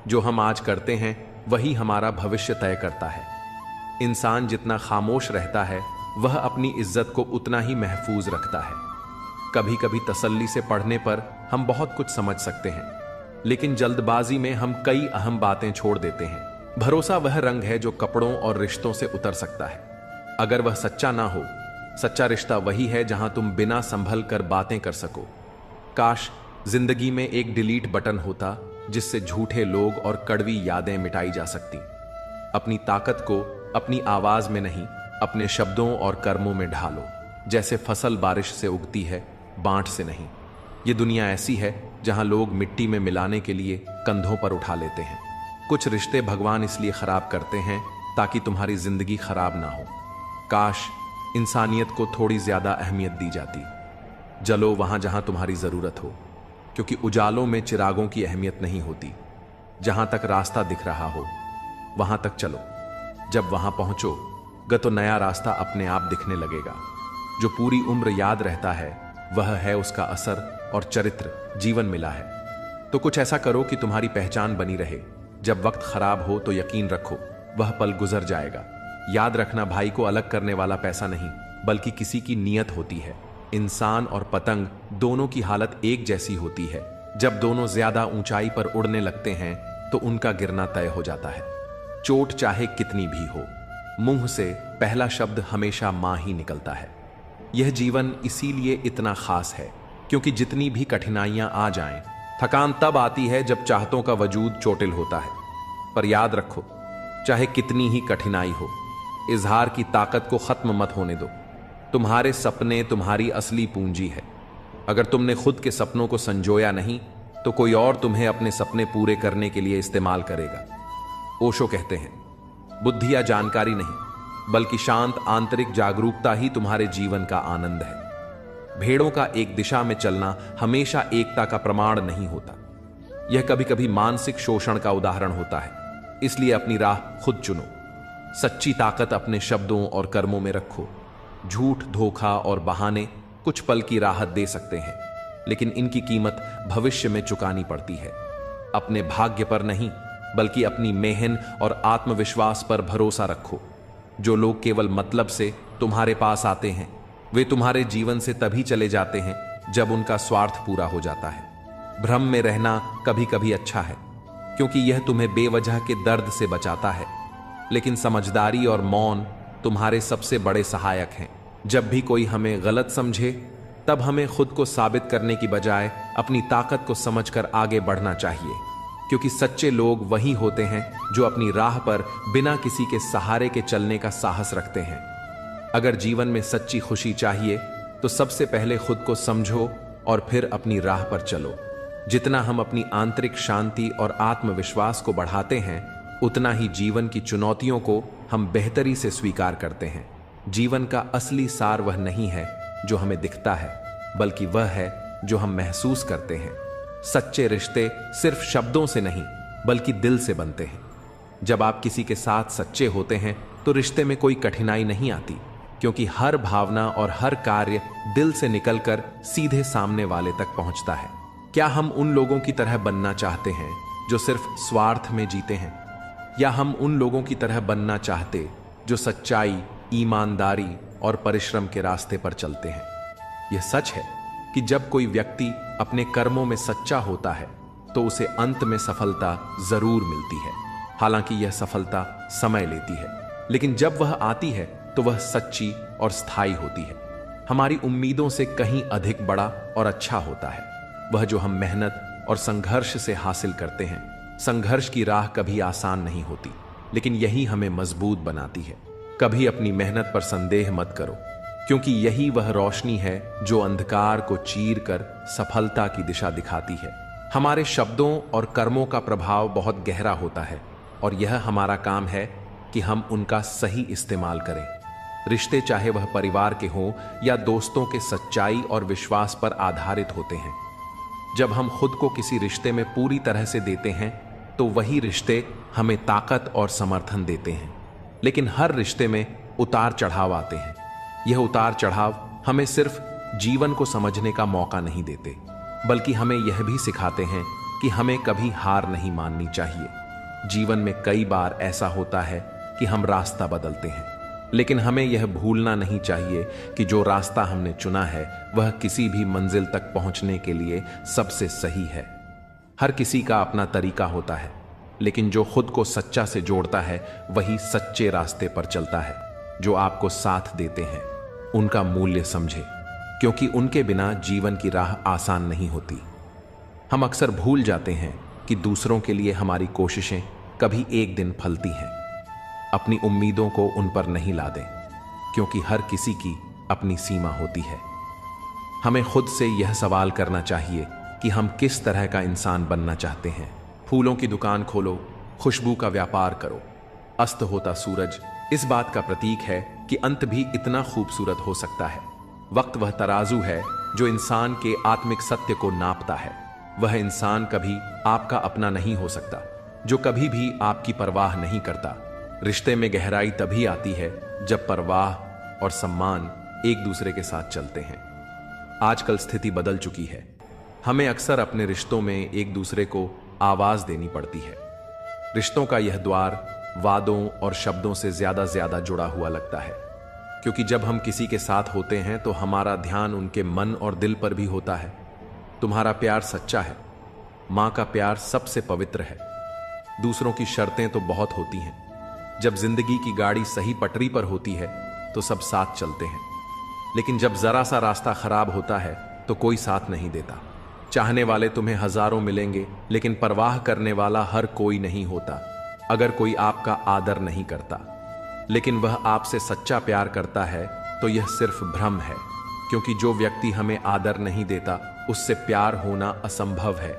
जो हम आज करते हैं वही हमारा भविष्य तय करता है। इंसान जितना खामोश रहता है वह अपनी इज्जत को उतना ही महफूज रखता है। कभी कभी तसल्ली से पढ़ने पर हम बहुत कुछ समझ सकते हैं, लेकिन जल्दबाजी में हम कई अहम बातें छोड़ देते हैं। भरोसा वह रंग है जो कपड़ों और रिश्तों से उतर सकता है, अगर वह सच्चा ना हो। सच्चा रिश्ता वही है जहां तुम बिना संभल कर बातें कर सको। काश जिंदगी में एक डिलीट बटन होता जिससे झूठे लोग और कड़वी यादें मिटाई जा सकती। अपनी ताकत को अपनी आवाज में नहीं, अपने शब्दों और कर्मों में ढालो। जैसे फसल बारिश से उगती है, बांट से नहीं। ये दुनिया ऐसी है जहां लोग मिट्टी में मिलाने के लिए कंधों पर उठा लेते हैं। कुछ रिश्ते भगवान इसलिए खराब करते हैं ताकि तुम्हारी जिंदगी खराब ना हो। काश इंसानियत को थोड़ी ज्यादा अहमियत दी जाती। जलो वहां जहां तुम्हारी जरूरत हो, क्योंकि उजालों में चिरागों की अहमियत नहीं होती। जहां तक रास्ता दिख रहा हो वहां तक चलो। जब वहां पहुंचोगे तो नया रास्ता अपने आप दिखने लगेगा। जो पूरी उम्र याद रहता है वह है उसका असर और चरित्र जीवन मिला है। तो कुछ ऐसा करो कि तुम्हारी पहचान बनी रहे। जब वक्त खराब हो तो यकीन रखो वह पल गुजर जाएगा। याद रखना, भाई को अलग करने वाला पैसा नहीं बल्कि किसी की नीयत होती है। इंसान और पतंग दोनों की हालत एक जैसी होती है। जब दोनों ज्यादा ऊंचाई पर उड़ने लगते हैं तो उनका गिरना तय हो जाता है। चोट चाहे कितनी भी हो, मुंह से पहला शब्द हमेशा मां ही निकलता है। यह जीवन इसीलिए इतना खास है क्योंकि जितनी भी कठिनाइयां आ जाएं, थकान तब आती है जब चाहतों का वजूद चोटिल होता है। पर याद रखो, चाहे कितनी ही कठिनाई हो, इजहार की ताकत को खत्म मत होने दो। तुम्हारे सपने तुम्हारी असली पूंजी है। अगर तुमने खुद के सपनों को संजोया नहीं तो कोई और तुम्हें अपने सपने पूरे करने के लिए इस्तेमाल करेगा। ओशो कहते हैं, बुद्धि या जानकारी नहीं बल्कि शांत आंतरिक जागरूकता ही तुम्हारे जीवन का आनंद है। भेड़ों का एक दिशा में चलना हमेशा एकता का प्रमाण नहीं होता। यह कभी कभी मानसिक शोषण का उदाहरण होता है। इसलिए अपनी राह खुद चुनो। सच्ची ताकत अपने शब्दों और कर्मों में रखो। झूठ, धोखा और बहाने कुछ पल की राहत दे सकते हैं, लेकिन इनकी कीमत भविष्य में चुकानी पड़ती है। अपने भाग्य पर नहीं बल्कि अपनी मेहनत और आत्मविश्वास पर भरोसा रखो। जो लोग केवल मतलब से तुम्हारे पास आते हैं वे तुम्हारे जीवन से तभी चले जाते हैं जब उनका स्वार्थ पूरा हो जाता है। भ्रम में रहना कभी कभी अच्छा है क्योंकि यह तुम्हें बेवजह के दर्द से बचाता है, लेकिन समझदारी और मौन तुम्हारे सबसे बड़े सहायक हैं। जब भी कोई हमें गलत समझे तब हमें खुद को साबित करने की बजाय अपनी ताकत को समझकर आगे बढ़ना चाहिए, क्योंकि सच्चे लोग वही होते हैं जो अपनी राह पर बिना किसी के सहारे के चलने का साहस रखते हैं। अगर जीवन में सच्ची खुशी चाहिए तो सबसे पहले खुद को समझो और फिर अपनी राह पर चलो। जितना हम अपनी आंतरिक शांति और आत्मविश्वास को बढ़ाते हैं उतना ही जीवन की चुनौतियों को हम बेहतरी से स्वीकार करते हैं। जीवन का असली सार वह नहीं है जो हमें दिखता है, बल्कि वह है जो हम महसूस करते हैं। सच्चे रिश्ते सिर्फ शब्दों से नहीं बल्कि दिल से बनते हैं। जब आप किसी के साथ सच्चे होते हैं तो रिश्ते में कोई कठिनाई नहीं आती, क्योंकि हर भावना और हर कार्य दिल से निकलकर सीधे सामने वाले तक पहुंचता है। क्या हम उन लोगों की तरह बनना चाहते हैं जो सिर्फ स्वार्थ में जीते हैं, या हम उन लोगों की तरह बनना चाहते जो सच्चाई, ईमानदारी और परिश्रम के रास्ते पर चलते हैं? यह सच है कि जब कोई व्यक्ति अपने कर्मों में सच्चा होता है तो उसे अंत में सफलता जरूर मिलती है। हालांकि यह सफलता समय लेती है, लेकिन जब वह आती है तो वह सच्ची और स्थायी होती है। हमारी उम्मीदों से कहीं अधिक बड़ा और अच्छा होता है वह जो हम मेहनत और संघर्ष से हासिल करते हैं। संघर्ष की राह कभी आसान नहीं होती, लेकिन यही हमें मजबूत बनाती है। कभी अपनी मेहनत पर संदेह मत करो, क्योंकि यही वह रोशनी है जो अंधकार को चीर कर सफलता की दिशा दिखाती है। हमारे शब्दों और कर्मों का प्रभाव बहुत गहरा होता है और यह हमारा काम है कि हम उनका सही इस्तेमाल करें। रिश्ते चाहे वह परिवार के हों या दोस्तों के, सच्चाई और विश्वास पर आधारित होते हैं। जब हम खुद को किसी रिश्ते में पूरी तरह से देते हैं तो वही रिश्ते हमें ताकत और समर्थन देते हैं। लेकिन हर रिश्ते में उतार चढ़ाव आते हैं। यह उतार चढ़ाव हमें सिर्फ जीवन को समझने का मौका नहीं देते, बल्कि हमें यह भी सिखाते हैं कि हमें कभी हार नहीं माननी चाहिए। जीवन में कई बार ऐसा होता है कि हम रास्ता बदलते हैं, लेकिन हमें यह भूलना नहीं चाहिए कि जो रास्ता हमने चुना है वह किसी भी मंजिल तक पहुंचने के लिए सबसे सही है। हर किसी का अपना तरीका होता है, लेकिन जो खुद को सच्चा से जोड़ता है वही सच्चे रास्ते पर चलता है। जो आपको साथ देते हैं उनका मूल्य समझे, क्योंकि उनके बिना जीवन की राह आसान नहीं होती। हम अक्सर भूल जाते हैं कि दूसरों के लिए हमारी कोशिशें कभी एक दिन फलती हैं। अपनी उम्मीदों को उन पर नहीं लादें, क्योंकि हर किसी की अपनी सीमा होती है। हमें खुद से यह सवाल करना चाहिए कि हम किस तरह का इंसान बनना चाहते हैं। फूलों की दुकान खोलो, खुशबू का व्यापार करो। अस्त होता सूरज इस बात का प्रतीक है कि अंत भी इतना खूबसूरत हो सकता है। वक्त वह तराजू है जो इंसान के आत्मिक सत्य को नापता है। वह इंसान कभी आपका अपना नहीं हो सकता जो कभी भी आपकी परवाह नहीं करता। रिश्ते में गहराई तभी आती है जब परवाह और सम्मान एक दूसरे के साथ चलते हैं। आजकल स्थिति बदल चुकी है। हमें अक्सर अपने रिश्तों में एक दूसरे को आवाज देनी पड़ती है। रिश्तों का यह द्वार वादों और शब्दों से ज्यादा जुड़ा हुआ लगता है, क्योंकि जब हम किसी के साथ होते हैं तो हमारा ध्यान उनके मन और दिल पर भी होता है। तुम्हारा प्यार सच्चा है। मां का प्यार सबसे पवित्र है। दूसरों की शर्तें तो बहुत होती हैं। जब जिंदगी की गाड़ी सही पटरी पर होती है तो सब साथ चलते हैं, लेकिन जब जरा सा रास्ता खराब होता है तो कोई साथ नहीं देता। चाहने वाले तुम्हें हजारों मिलेंगे, लेकिन परवाह करने वाला हर कोई नहीं होता। अगर कोई आपका आदर नहीं करता लेकिन वह आपसे सच्चा प्यार करता है तो यह सिर्फ भ्रम है, क्योंकि जो व्यक्ति हमें आदर नहीं देता उससे प्यार होना असंभव है।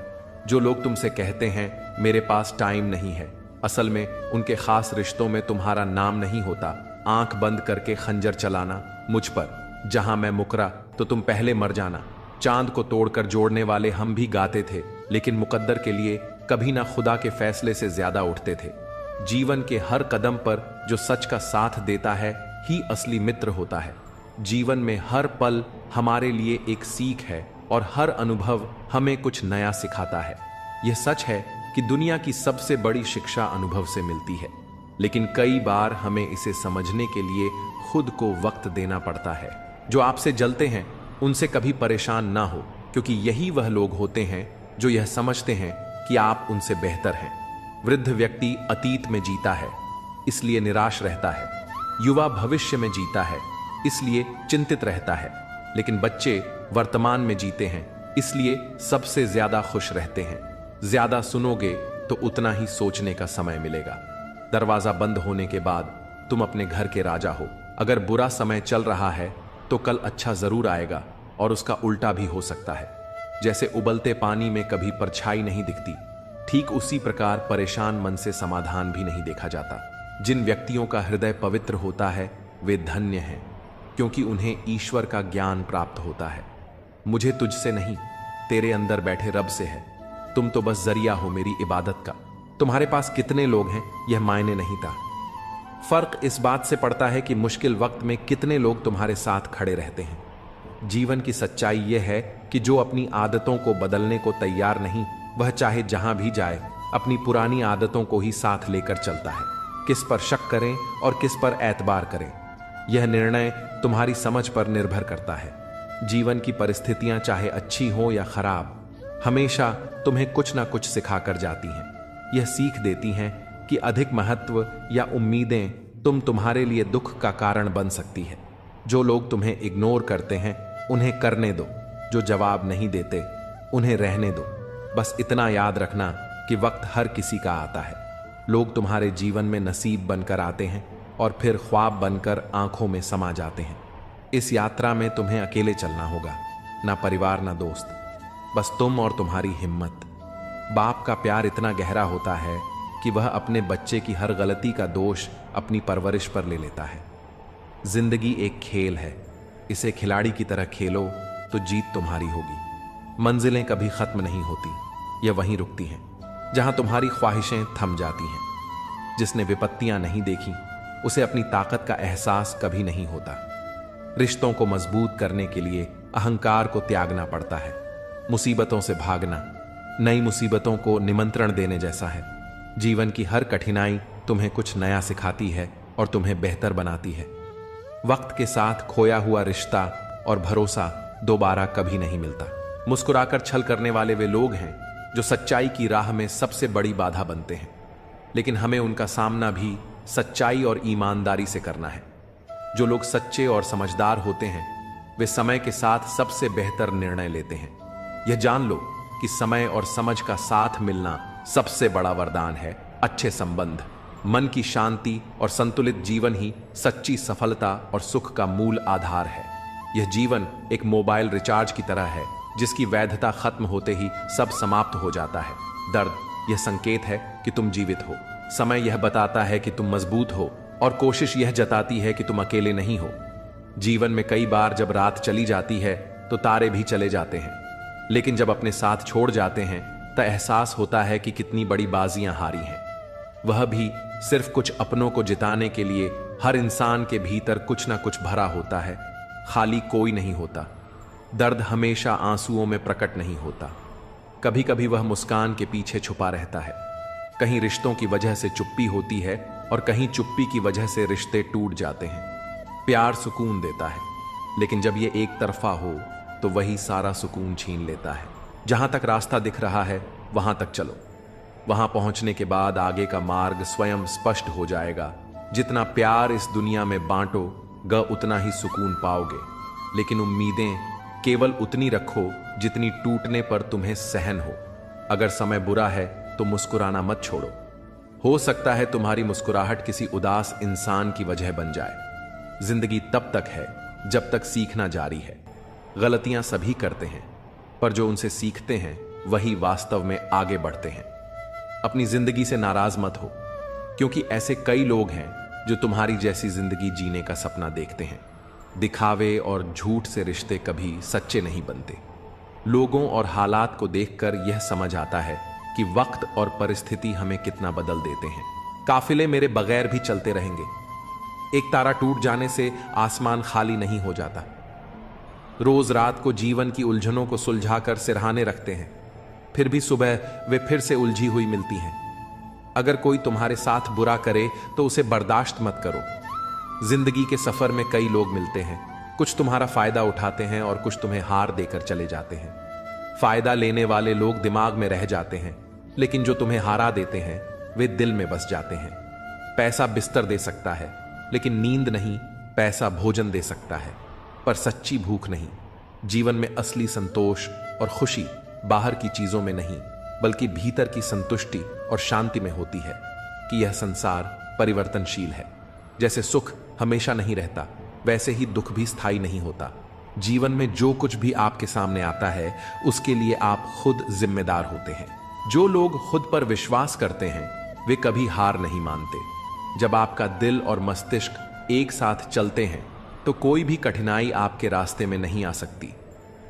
जो लोग तुमसे कहते हैं मेरे पास टाइम नहीं है, असल में उनके खास रिश्तों में तुम्हारा नाम नहीं होता। आंख बंद करके खंजर चलाना मुझ पर, जहां मैं मुकरा तो तुम पहले मर जाना। चांद को तोड़कर जोड़ने वाले हम भी गाते थे, लेकिन मुकद्दर के लिए कभी ना खुदा के फैसले से ज्यादा उठते थे। जीवन के हर कदम पर जो सच का साथ देता है ही असली मित्र होता है। जीवन में हर पल हमारे लिए एक सीख है और हर अनुभव हमें कुछ नया सिखाता है। यह सच है कि दुनिया की सबसे बड़ी शिक्षा अनुभव से मिलती है, लेकिन कई बार हमें इसे समझने के लिए खुद को वक्त देना पड़ता है। जो आपसे जलते हैं उनसे कभी परेशान ना हो, क्योंकि यही वह लोग होते हैं जो यह समझते हैं कि आप उनसे बेहतर हैं। वृद्ध व्यक्ति अतीत में जीता है, इसलिए निराश रहता है। युवा भविष्य में जीता है, इसलिए चिंतित रहता है। लेकिन बच्चे वर्तमान में जीते हैं, इसलिए सबसे ज्यादा खुश रहते हैं। ज्यादा सुनोगे तो उतना ही सोचने का समय मिलेगा। दरवाजा बंद होने के बाद तुम अपने घर के राजा हो। अगर बुरा समय चल रहा है तो कल अच्छा जरूर आएगा, और उसका उल्टा भी हो सकता है। जैसे उबलते पानी में कभी परछाई नहीं दिखती, ठीक उसी प्रकार परेशान मन से समाधान भी नहीं देखा जाता। जिन व्यक्तियों का हृदय पवित्र होता है वे धन्य हैं, क्योंकि उन्हें ईश्वर का ज्ञान प्राप्त होता है। मुझे तुझसे नहीं, तेरे अंदर बैठे रब से है। तुम तो बस जरिया हो मेरी इबादत का। तुम्हारे पास कितने लोग हैं यह मायने नहीं था। फर्क इस बात से पड़ता है कि मुश्किल वक्त में कितने लोग तुम्हारे साथ खड़े रहते हैं। जीवन की सच्चाई यह है कि जो अपनी आदतों को बदलने को तैयार नहीं, वह चाहे जहां भी जाए अपनी पुरानी आदतों को ही साथ लेकर चलता है। किस पर शक करें और किस पर एतबार करें, यह निर्णय तुम्हारी समझ पर निर्भर करता है। जीवन की परिस्थितियां चाहे अच्छी हो या खराब, हमेशा तुम्हें कुछ ना कुछ सिखाकर जाती हैं। यह सीख देती हैं कि अधिक महत्व या उम्मीदें तुम्हारे लिए दुख का कारण बन सकती है। जो लोग तुम्हें इग्नोर करते हैं उन्हें करने दो, जो जवाब नहीं देते उन्हें रहने दो। बस इतना याद रखना कि वक्त हर किसी का आता है। लोग तुम्हारे जीवन में नसीब बनकर आते हैं और फिर ख्वाब बनकर आंखों में समा जाते हैं। इस यात्रा में तुम्हें अकेले चलना होगा, ना परिवार ना दोस्त, बस तुम और तुम्हारी हिम्मत। बाप का प्यार इतना गहरा होता है कि वह अपने बच्चे की हर गलती का दोष अपनी परवरिश पर ले लेता है। जिंदगी एक खेल है, इसे खिलाड़ी की तरह खेलो तो जीत तुम्हारी होगी। मंजिलें कभी खत्म नहीं होती, यह वहीं रुकती हैं जहां तुम्हारी ख्वाहिशें थम जाती हैं। जिसने विपत्तियां नहीं देखी उसे अपनी ताकत का एहसास कभी नहीं होता। रिश्तों को मजबूत करने के लिए अहंकार को त्यागना पड़ता है। मुसीबतों से भागना नई मुसीबतों को निमंत्रण देने जैसा है। जीवन की हर कठिनाई तुम्हें कुछ नया सिखाती है और तुम्हें बेहतर बनाती है। वक्त के साथ खोया हुआ रिश्ता और भरोसा दोबारा कभी नहीं मिलता। मुस्कुराकर छल करने वाले वे लोग हैं जो सच्चाई की राह में सबसे बड़ी बाधा बनते हैं, लेकिन हमें उनका सामना भी सच्चाई और ईमानदारी से करना है। जो लोग सच्चे और समझदार होते हैं वे समय के साथ सबसे बेहतर निर्णय लेते हैं। यह जान लो कि समय और समझ का साथ मिलना सबसे बड़ा वरदान है। अच्छे संबंध मन की शांति और संतुलित जीवन ही सच्ची सफलता और सुख का मूल आधार है। यह जीवन एक मोबाइल रिचार्ज की तरह है, जिसकी वैधता खत्म होते ही सब समाप्त हो जाता है। दर्द यह संकेत है कि तुम जीवित हो, समय यह बताता है कि तुम मजबूत हो, और कोशिश यह जताती है कि तुम अकेले नहीं हो। जीवन में कई बार जब रात चली जाती है तो तारे भी चले जाते हैं, लेकिन जब अपने साथ छोड़ जाते हैं तो एहसास होता है कि कितनी बड़ी बाजियां हारी हैं। वह भी सिर्फ कुछ अपनों को जिताने के लिए। हर इंसान के भीतर कुछ ना कुछ भरा होता है, खाली कोई नहीं होता। दर्द हमेशा आंसुओं में प्रकट नहीं होता, कभी कभी वह मुस्कान के पीछे छुपा रहता है। कहीं रिश्तों की वजह से चुप्पी होती है और कहीं चुप्पी की वजह से रिश्ते टूट जाते हैं। प्यार सुकून देता है, लेकिन जब यह एक तरफा हो तो वही सारा सुकून छीन लेता है। जहां तक रास्ता दिख रहा है वहां तक चलो, वहां पहुंचने के बाद आगे का मार्ग स्वयं स्पष्ट हो जाएगा। जितना प्यार इस दुनिया में बांटोगे उतना ही सुकून पाओगे, लेकिन उम्मीदें केवल उतनी रखो जितनी टूटने पर तुम्हें सहन हो। अगर समय बुरा है तो मुस्कुराना मत छोड़ो, हो सकता है तुम्हारी मुस्कुराहट किसी उदास इंसान की वजह बन जाए। जिंदगी तब तक है जब तक सीखना जारी है। गलतियां सभी करते हैं, पर जो उनसे सीखते हैं वही वास्तव में आगे बढ़ते हैं। अपनी जिंदगी से नाराज मत हो, क्योंकि ऐसे कई लोग हैं जो तुम्हारी जैसी जिंदगी जीने का सपना देखते हैं। दिखावे और झूठ से रिश्ते कभी सच्चे नहीं बनते। लोगों और हालात को देखकर यह समझ आता है कि वक्त और परिस्थिति हमें कितना बदल देते हैं। काफिले मेरे बगैर भी चलते रहेंगे। एक तारा टूट जाने से आसमान खाली नहीं हो जाता। रोज रात को जीवन की उलझनों को सुलझाकर सिरहाने रखते हैं, फिर भी सुबह वे फिर से उलझी हुई मिलती हैं। अगर कोई तुम्हारे साथ बुरा करे तो उसे बर्दाश्त मत करो। जिंदगी के सफर में कई लोग मिलते हैं, कुछ तुम्हारा फायदा उठाते हैं और कुछ तुम्हें हार देकर चले जाते हैं। फायदा लेने वाले लोग दिमाग में रह जाते हैं, लेकिन जो तुम्हें हारा देते हैं वे दिल में बस जाते हैं। पैसा बिस्तर दे सकता है, लेकिन नींद नहीं। पैसा भोजन दे सकता है, पर सच्ची भूख नहीं। जीवन में असली संतोष और खुशी बाहर की चीजों में नहीं, बल्कि भीतर की संतुष्टि और शांति में होती है कि यह संसार परिवर्तनशील है। जैसे सुख हमेशा नहीं रहता, वैसे ही दुख भी स्थायी नहीं होता। जीवन में जो कुछ भी आपके सामने आता है उसके लिए आप खुद जिम्मेदार होते हैं। जो लोग खुद पर विश्वास करते हैं वे कभी हार नहीं मानते। जब आपका दिल और मस्तिष्क एक साथ चलते हैं तो कोई भी कठिनाई आपके रास्ते में नहीं आ सकती।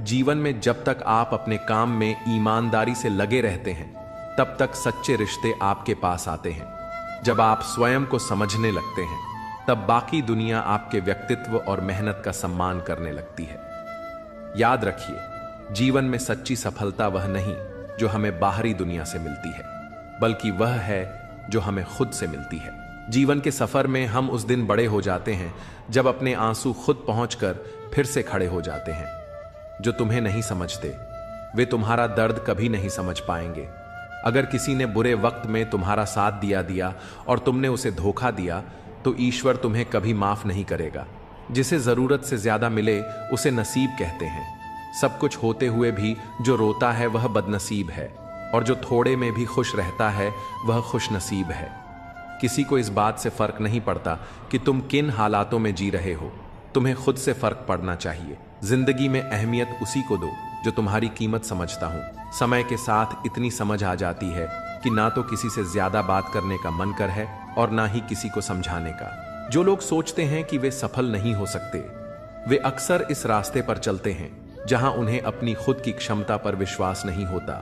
जीवन में जब तक आप अपने काम में ईमानदारी से लगे रहते हैं तब तक सच्चे रिश्ते आपके पास आते हैं। जब आप स्वयं को समझने लगते हैं तब बाकी दुनिया आपके व्यक्तित्व और मेहनत का सम्मान करने लगती है। याद रखिए, जीवन में सच्ची सफलता वह नहीं जो हमें बाहरी दुनिया से मिलती है, बल्कि वह है जो हमें खुद से मिलती है। जीवन के सफर में हम उस दिन बड़े हो जाते हैं जब अपने आंसू खुद पहुंचकर फिर से खड़े हो जाते हैं। जो तुम्हें नहीं समझते वे तुम्हारा दर्द कभी नहीं समझ पाएंगे। अगर किसी ने बुरे वक्त में तुम्हारा साथ दिया और तुमने उसे धोखा दिया तो ईश्वर तुम्हें कभी माफ नहीं करेगा। जिसे जरूरत से ज्यादा मिले उसे नसीब कहते हैं। सब कुछ होते हुए भी जो रोता है वह बदनसीब है, और जो थोड़े में भी खुश रहता है वह खुशनसीब है। किसी को इस बात से फर्क नहीं पड़ता कि तुम किन हालातों में जी रहे हो, तुम्हें खुद से फर्क पड़ना चाहिए। जिंदगी में अहमियत उसी को दो जो तुम्हारी कीमत समझता हूं। समय के साथ इतनी समझ आ जाती है कि ना तो किसी से ज्यादा बात करने का मन कर है और ना ही किसी को समझाने का। जो लोग सोचते हैं कि वे सफल नहीं हो सकते, वे अक्सर इस रास्ते पर चलते हैं जहां उन्हें अपनी खुद की क्षमता पर विश्वास नहीं होता।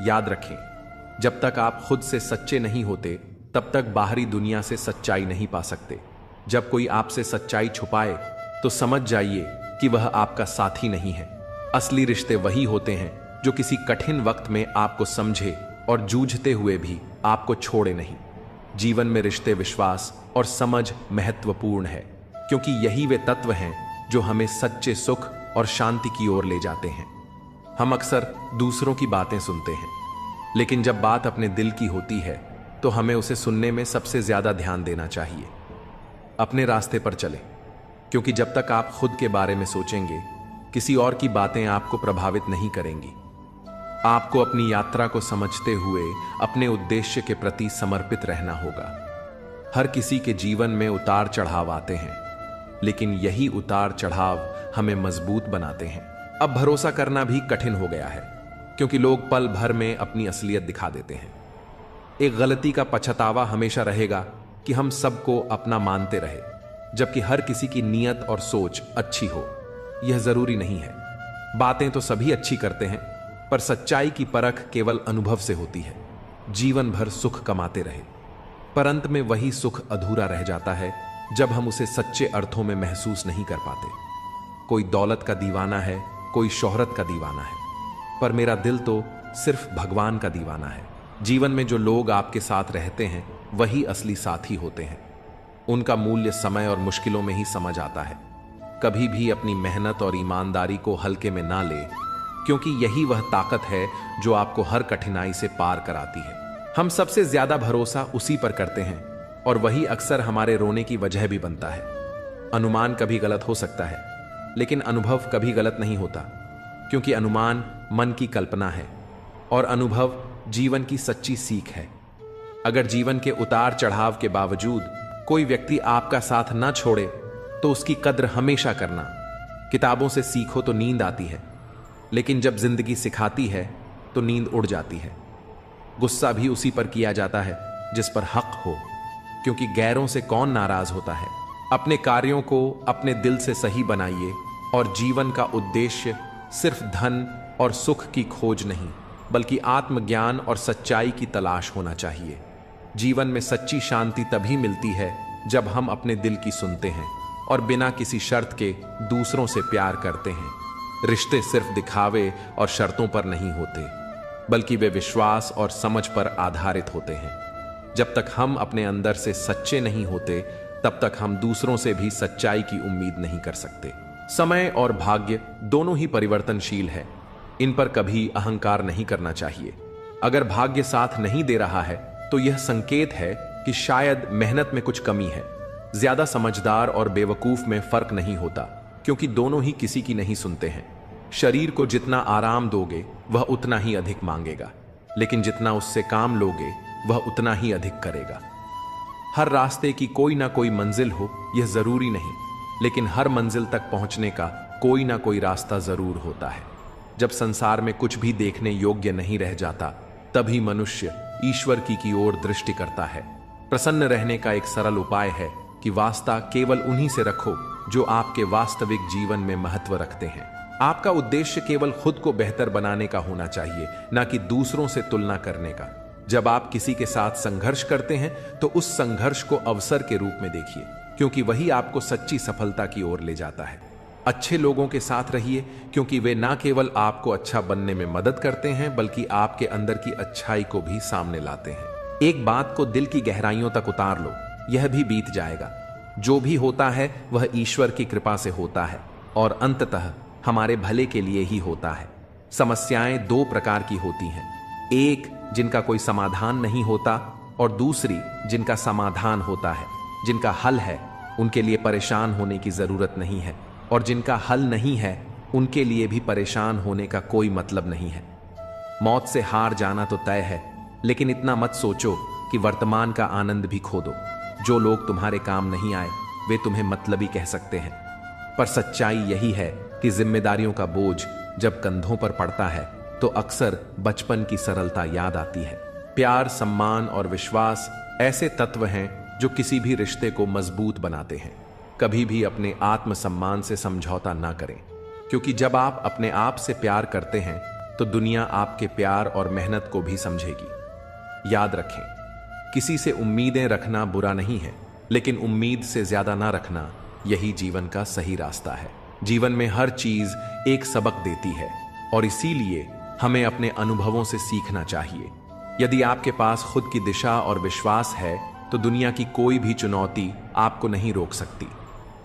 याद रखें, जब तक आप खुद से सच्चे नहीं होते तब तक बाहरी दुनिया से सच्चाई नहीं पा सकते। जब कोई आपसे सच्चाई छुपाए तो समझ जाइए कि वह आपका साथी नहीं है। असली रिश्ते वही होते हैं जो किसी कठिन वक्त में आपको समझे और जूझते हुए भी आपको छोड़े नहीं। जीवन में रिश्ते, विश्वास और समझ महत्वपूर्ण है, क्योंकि यही वे तत्व हैं जो हमें सच्चे सुख और शांति की ओर ले जाते हैं। हम अक्सर दूसरों की बातें सुनते हैं, लेकिन जब बात अपने दिल की होती है तो हमें उसे सुनने में सबसे ज्यादा ध्यान देना चाहिए। अपने रास्ते पर चलें, क्योंकि जब तक आप खुद के बारे में सोचेंगे किसी और की बातें आपको प्रभावित नहीं करेंगी। आपको अपनी यात्रा को समझते हुए अपने उद्देश्य के प्रति समर्पित रहना होगा। हर किसी के जीवन में उतार चढ़ाव आते हैं, लेकिन यही उतार चढ़ाव हमें मजबूत बनाते हैं। अब भरोसा करना भी कठिन हो गया है, क्योंकि लोग पल भर में अपनी असलियत दिखा देते हैं। एक गलती का पछतावा हमेशा रहेगा कि हम सबको अपना मानते रहे, जबकि हर किसी की नीयत और सोच अच्छी हो। यह जरूरी नहीं है। बातें तो सभी अच्छी करते हैं, पर सच्चाई की परख केवल अनुभव से होती है। जीवन भर सुख कमाते रहे, पर अंत में वही सुख अधूरा रह जाता है जब हम उसे सच्चे अर्थों में महसूस नहीं कर पाते। कोई दौलत का दीवाना है, कोई शोहरत का दीवाना है, पर मेरा दिल तो सिर्फ भगवान का दीवाना है। जीवन में जो लोग आपके साथ रहते हैं वही असली साथी होते हैं। उनका मूल्य समय और मुश्किलों में ही समझ आता है। कभी भी अपनी मेहनत और ईमानदारी को हल्के में ना ले, क्योंकि यही वह ताकत है जो आपको हर कठिनाई से पार कराती है। हम सबसे ज्यादा भरोसा उसी पर करते हैं, और वही अक्सर हमारे रोने की वजह भी बनता है। अनुमान कभी गलत हो सकता है, लेकिन अनुभव कभी गलत नहीं होता, क्योंकि अनुमान मन की कल्पना है और अनुभव जीवन की सच्ची सीख है। अगर जीवन के उतार चढ़ाव के बावजूद कोई व्यक्ति आपका साथ ना छोड़े, तो उसकी कद्र हमेशा करना। किताबों से सीखो तो नींद आती है, लेकिन जब जिंदगी सिखाती है तो नींद उड़ जाती है। गुस्सा भी उसी पर किया जाता है जिस पर हक हो, क्योंकि गैरों से कौन नाराज होता है। अपने कार्यों को अपने दिल से सही बनाइए, और जीवन का उद्देश्य सिर्फ धन और सुख की खोज नहीं, बल्कि आत्मज्ञान और सच्चाई की तलाश होना चाहिए। जीवन में सच्ची शांति तभी मिलती है जब हम अपने दिल की सुनते हैं और बिना किसी शर्त के दूसरों से प्यार करते हैं। रिश्ते सिर्फ दिखावे और शर्तों पर नहीं होते, बल्कि वे विश्वास और समझ पर आधारित होते हैं। जब तक हम अपने अंदर से सच्चे नहीं होते, तब तक हम दूसरों से भी सच्चाई की उम्मीद नहीं कर सकते। समय और भाग्य दोनों ही परिवर्तनशील है, इन पर कभी अहंकार नहीं करना चाहिए। अगर भाग्य साथ नहीं दे रहा है, तो यह संकेत है कि शायद मेहनत में कुछ कमी है। ज्यादा समझदार और बेवकूफ में फर्क नहीं होता, क्योंकि दोनों ही किसी की नहीं सुनते हैं। शरीर को जितना आराम दोगे, वह उतना ही अधिक मांगेगा, लेकिन जितना उससे काम लोगे, वह उतना ही अधिक करेगा। हर रास्ते की कोई ना कोई मंजिल हो, यह जरूरी नहीं, लेकिन हर मंजिल तक पहुंचने का कोई ना कोई रास्ता जरूर होता है। जब संसार में कुछ भी देखने योग्य नहीं रह जाता, तभी मनुष्य ईश्वर की ओर दृष्टि करता है। प्रसन्न रहने का एक सरल उपाय है कि वास्ता केवल उन्हीं से रखो जो आपके वास्तविक जीवन में महत्व रखते हैं। आपका उद्देश्य केवल खुद को बेहतर बनाने का होना चाहिए, ना कि दूसरों से तुलना करने का। जब आप किसी के साथ संघर्ष करते हैं, तो उस संघर्ष को अवसर के रूप में देखिए, क्योंकि वही आपको सच्ची सफलता की ओर ले जाता है। अच्छे लोगों के साथ रहिए, क्योंकि वे ना केवल आपको अच्छा बनने में मदद करते हैं, बल्कि आपके अंदर की अच्छाई को भी सामने लाते हैं। एक बात को दिल की गहराइयों तक उतार लो, यह भी बीत जाएगा। जो भी होता है वह ईश्वर की कृपा से होता है, और अंततः हमारे भले के लिए ही होता है। समस्याएं दो प्रकार की होती हैं, एक जिनका कोई समाधान नहीं होता, और दूसरी जिनका समाधान होता है। जिनका हल है उनके लिए परेशान होने की जरूरत नहीं है, और जिनका हल नहीं है उनके लिए भी परेशान होने का कोई मतलब नहीं है। मौत से हार जाना तो तय है, लेकिन इतना मत सोचो कि वर्तमान का आनंद भी खो दो। जो लोग तुम्हारे काम नहीं आए, वे तुम्हें मतलबी कह सकते हैं, पर सच्चाई यही है कि जिम्मेदारियों का बोझ जब कंधों पर पड़ता है, तो अक्सर बचपन की सरलता याद आती है। प्यार, सम्मान और विश्वास ऐसे तत्व हैं जो किसी भी रिश्ते को मजबूत बनाते हैं। कभी भी अपने आत्मसम्मान से समझौता ना करें, क्योंकि जब आप अपने आप से प्यार करते हैं, तो दुनिया आपके प्यार और मेहनत को भी समझेगी। याद रखें, किसी से उम्मीदें रखना बुरा नहीं है, लेकिन उम्मीद से ज्यादा ना रखना यही जीवन का सही रास्ता है। जीवन में हर चीज एक सबक देती है, और इसीलिए हमें अपने अनुभवों से सीखना चाहिए। यदि आपके पास खुद की दिशा और विश्वास है, तो दुनिया की कोई भी चुनौती आपको नहीं रोक सकती।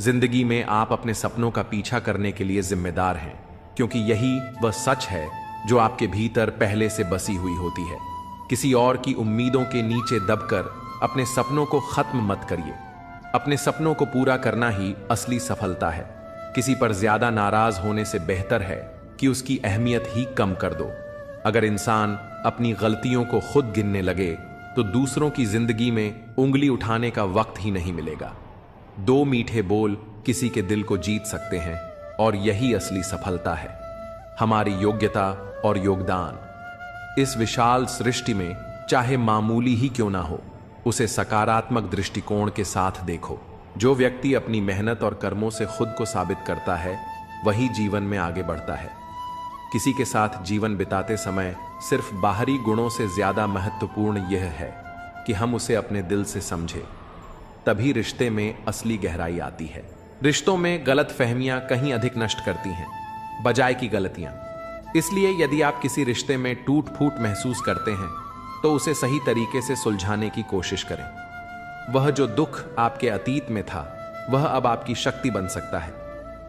जिंदगी में आप अपने सपनों का पीछा करने के लिए जिम्मेदार हैं, क्योंकि यही वह सच है जो आपके भीतर पहले से बसी हुई होती है। किसी और की उम्मीदों के नीचे दबकर अपने सपनों को खत्म मत करिए। अपने सपनों को पूरा करना ही असली सफलता है। किसी पर ज्यादा नाराज होने से बेहतर है कि उसकी अहमियत ही कम कर दो। अगर इंसान अपनी गलतियों को खुद गिनने लगे, तो दूसरों की जिंदगी में उंगली उठाने का वक्त ही नहीं मिलेगा। 2 मीठे बोल किसी के दिल को जीत सकते हैं और यही असली सफलता है, हमारी योग्यता और योगदान। इस विशाल सृष्टि में चाहे मामूली ही क्यों ना हो, उसे सकारात्मक दृष्टिकोण के साथ देखो। जो व्यक्ति अपनी मेहनत और कर्मों से खुद को साबित करता है, वही जीवन में आगे बढ़ता है। किसी के साथ जीवन बिताते समय सिर्फ बाहरी गुणों से ज्यादा महत्वपूर्ण यह है कि हम उसे अपने दिल से समझें। तभी रिश्ते में असली गहराई आती है। रिश्तों में गलत फहमियां कहीं अधिक नष्ट करती हैं बजाय की गलतियां। इसलिए यदि आप किसी रिश्ते में टूट फूट महसूस करते हैं तो उसे सही तरीके से सुलझाने की कोशिश करें। वह जो दुख आपके अतीत में था, वह अब आपकी शक्ति बन सकता है।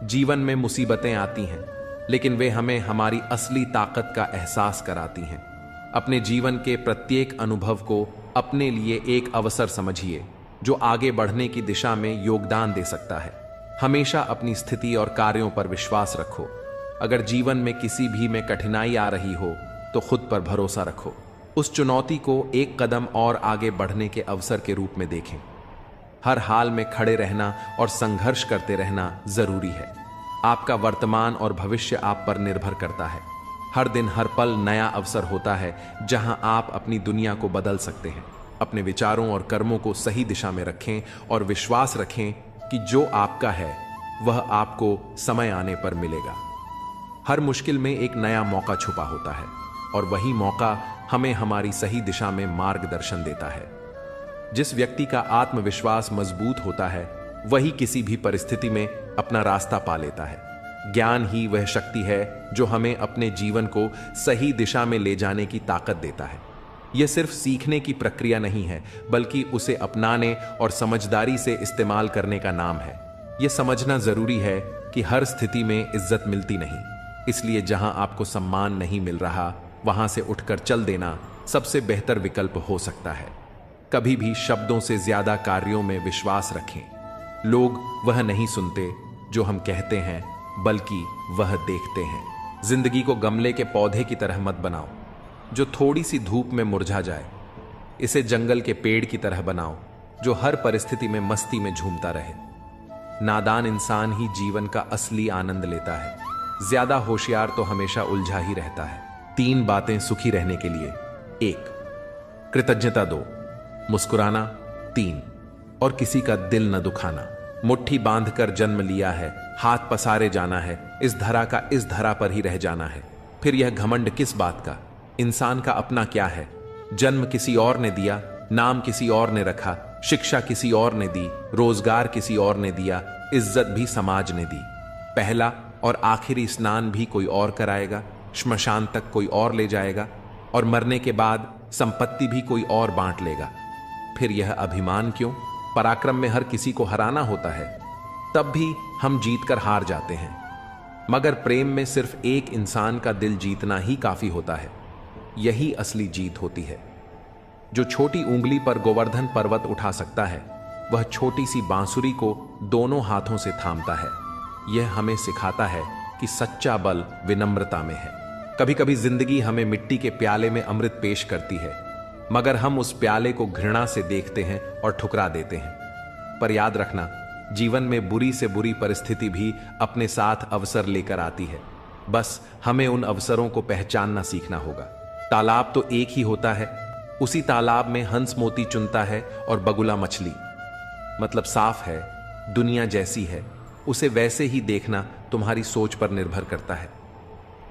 जीवन में मुसीबतें आती हैं, लेकिन वे हमें हमारी असली ताकत का एहसास कराती हैं। अपने जीवन के प्रत्येक अनुभव को अपने लिए एक अवसर समझिए जो आगे बढ़ने की दिशा में योगदान दे सकता है। हमेशा अपनी स्थिति और कार्यों पर विश्वास रखो। अगर जीवन में किसी भी में कठिनाई आ रही हो तो खुद पर भरोसा रखो। उस चुनौती को एक कदम और आगे बढ़ने के अवसर के रूप में देखें। हर हाल में खड़े रहना और संघर्ष करते रहना जरूरी है। आपका वर्तमान और भविष्य आप पर निर्भर करता है। हर दिन हर पल नया अवसर होता है जहां आप अपनी दुनिया को बदल सकते हैं। अपने विचारों और कर्मों को सही दिशा में रखें और विश्वास रखें कि जो आपका है वह आपको समय आने पर मिलेगा। हर मुश्किल में एक नया मौका छुपा होता है और वही मौका हमें हमारी सही दिशा में मार्गदर्शन देता है। जिस व्यक्ति का आत्मविश्वास मजबूत होता है, वही किसी भी परिस्थिति में अपना रास्ता पा लेता है। ज्ञान ही वह शक्ति है जो हमें अपने जीवन को सही दिशा में ले जाने की ताकत देता है। यह सिर्फ सीखने की प्रक्रिया नहीं है, बल्कि उसे अपनाने और समझदारी से इस्तेमाल करने का नाम है। यह समझना जरूरी है कि हर स्थिति में इज्जत मिलती नहीं, इसलिए जहां आपको सम्मान नहीं मिल रहा, वहां से उठकर चल देना सबसे बेहतर विकल्प हो सकता है। कभी भी शब्दों से ज्यादा कार्यों में विश्वास रखें। लोग वह नहीं सुनते जो हम कहते हैं, बल्कि वह देखते हैं। जिंदगी को गमले के पौधे की तरह मत बनाओ जो थोड़ी सी धूप में मुरझा जाए। इसे जंगल के पेड़ की तरह बनाओ जो हर परिस्थिति में मस्ती में झूमता रहे। नादान इंसान ही जीवन का असली आनंद लेता है। ज्यादा होशियार तो हमेशा उलझा ही रहता है। 3 बातें सुखी रहने के लिए। 1, कृतज्ञता 2, मुस्कुराना 3, और किसी का दिल न दुखाना। मुट्ठी बांधकर जन्म लिया है, हाथ पसारे जाना है, इस धरा का इस धरा पर ही रह जाना है। फिर यह घमंड किस बात का? इंसान का अपना क्या है? जन्म किसी और ने दिया, नाम किसी और ने रखा, शिक्षा किसी और ने दी, रोजगार किसी और ने दिया, इज्जत भी समाज ने दी। पहला और आखिरी स्नान भी कोई और कराएगा, श्मशान तक कोई और ले जाएगा, और मरने के बाद संपत्ति भी कोई और बांट लेगा। फिर यह अभिमान क्यों? पराक्रम में हर किसी को हराना होता है, तब भी हम जीतकर हार जाते हैं। मगर प्रेम में सिर्फ एक इंसान का दिल जीतना ही काफी होता है। यही असली जीत होती है। जो छोटी उंगली पर गोवर्धन पर्वत उठा सकता है, वह छोटी सी बांसुरी को दोनों हाथों से थामता है। यह हमें सिखाता है कि सच्चा बल विनम्रता में है। कभी कभी जिंदगी हमें मिट्टी के प्याले में अमृत पेश करती है, मगर हम उस प्याले को घृणा से देखते हैं और ठुकरा देते हैं। पर याद रखना, जीवन में बुरी से बुरी परिस्थिति भी अपने साथ अवसर लेकर आती है। बस हमें उन अवसरों को पहचानना सीखना होगा। तालाब तो एक ही होता है, उसी तालाब में हंस मोती चुनता है और बगुला मछली। मतलब साफ है, दुनिया जैसी है, उसे वैसे ही देखना तुम्हारी सोच पर निर्भर करता है।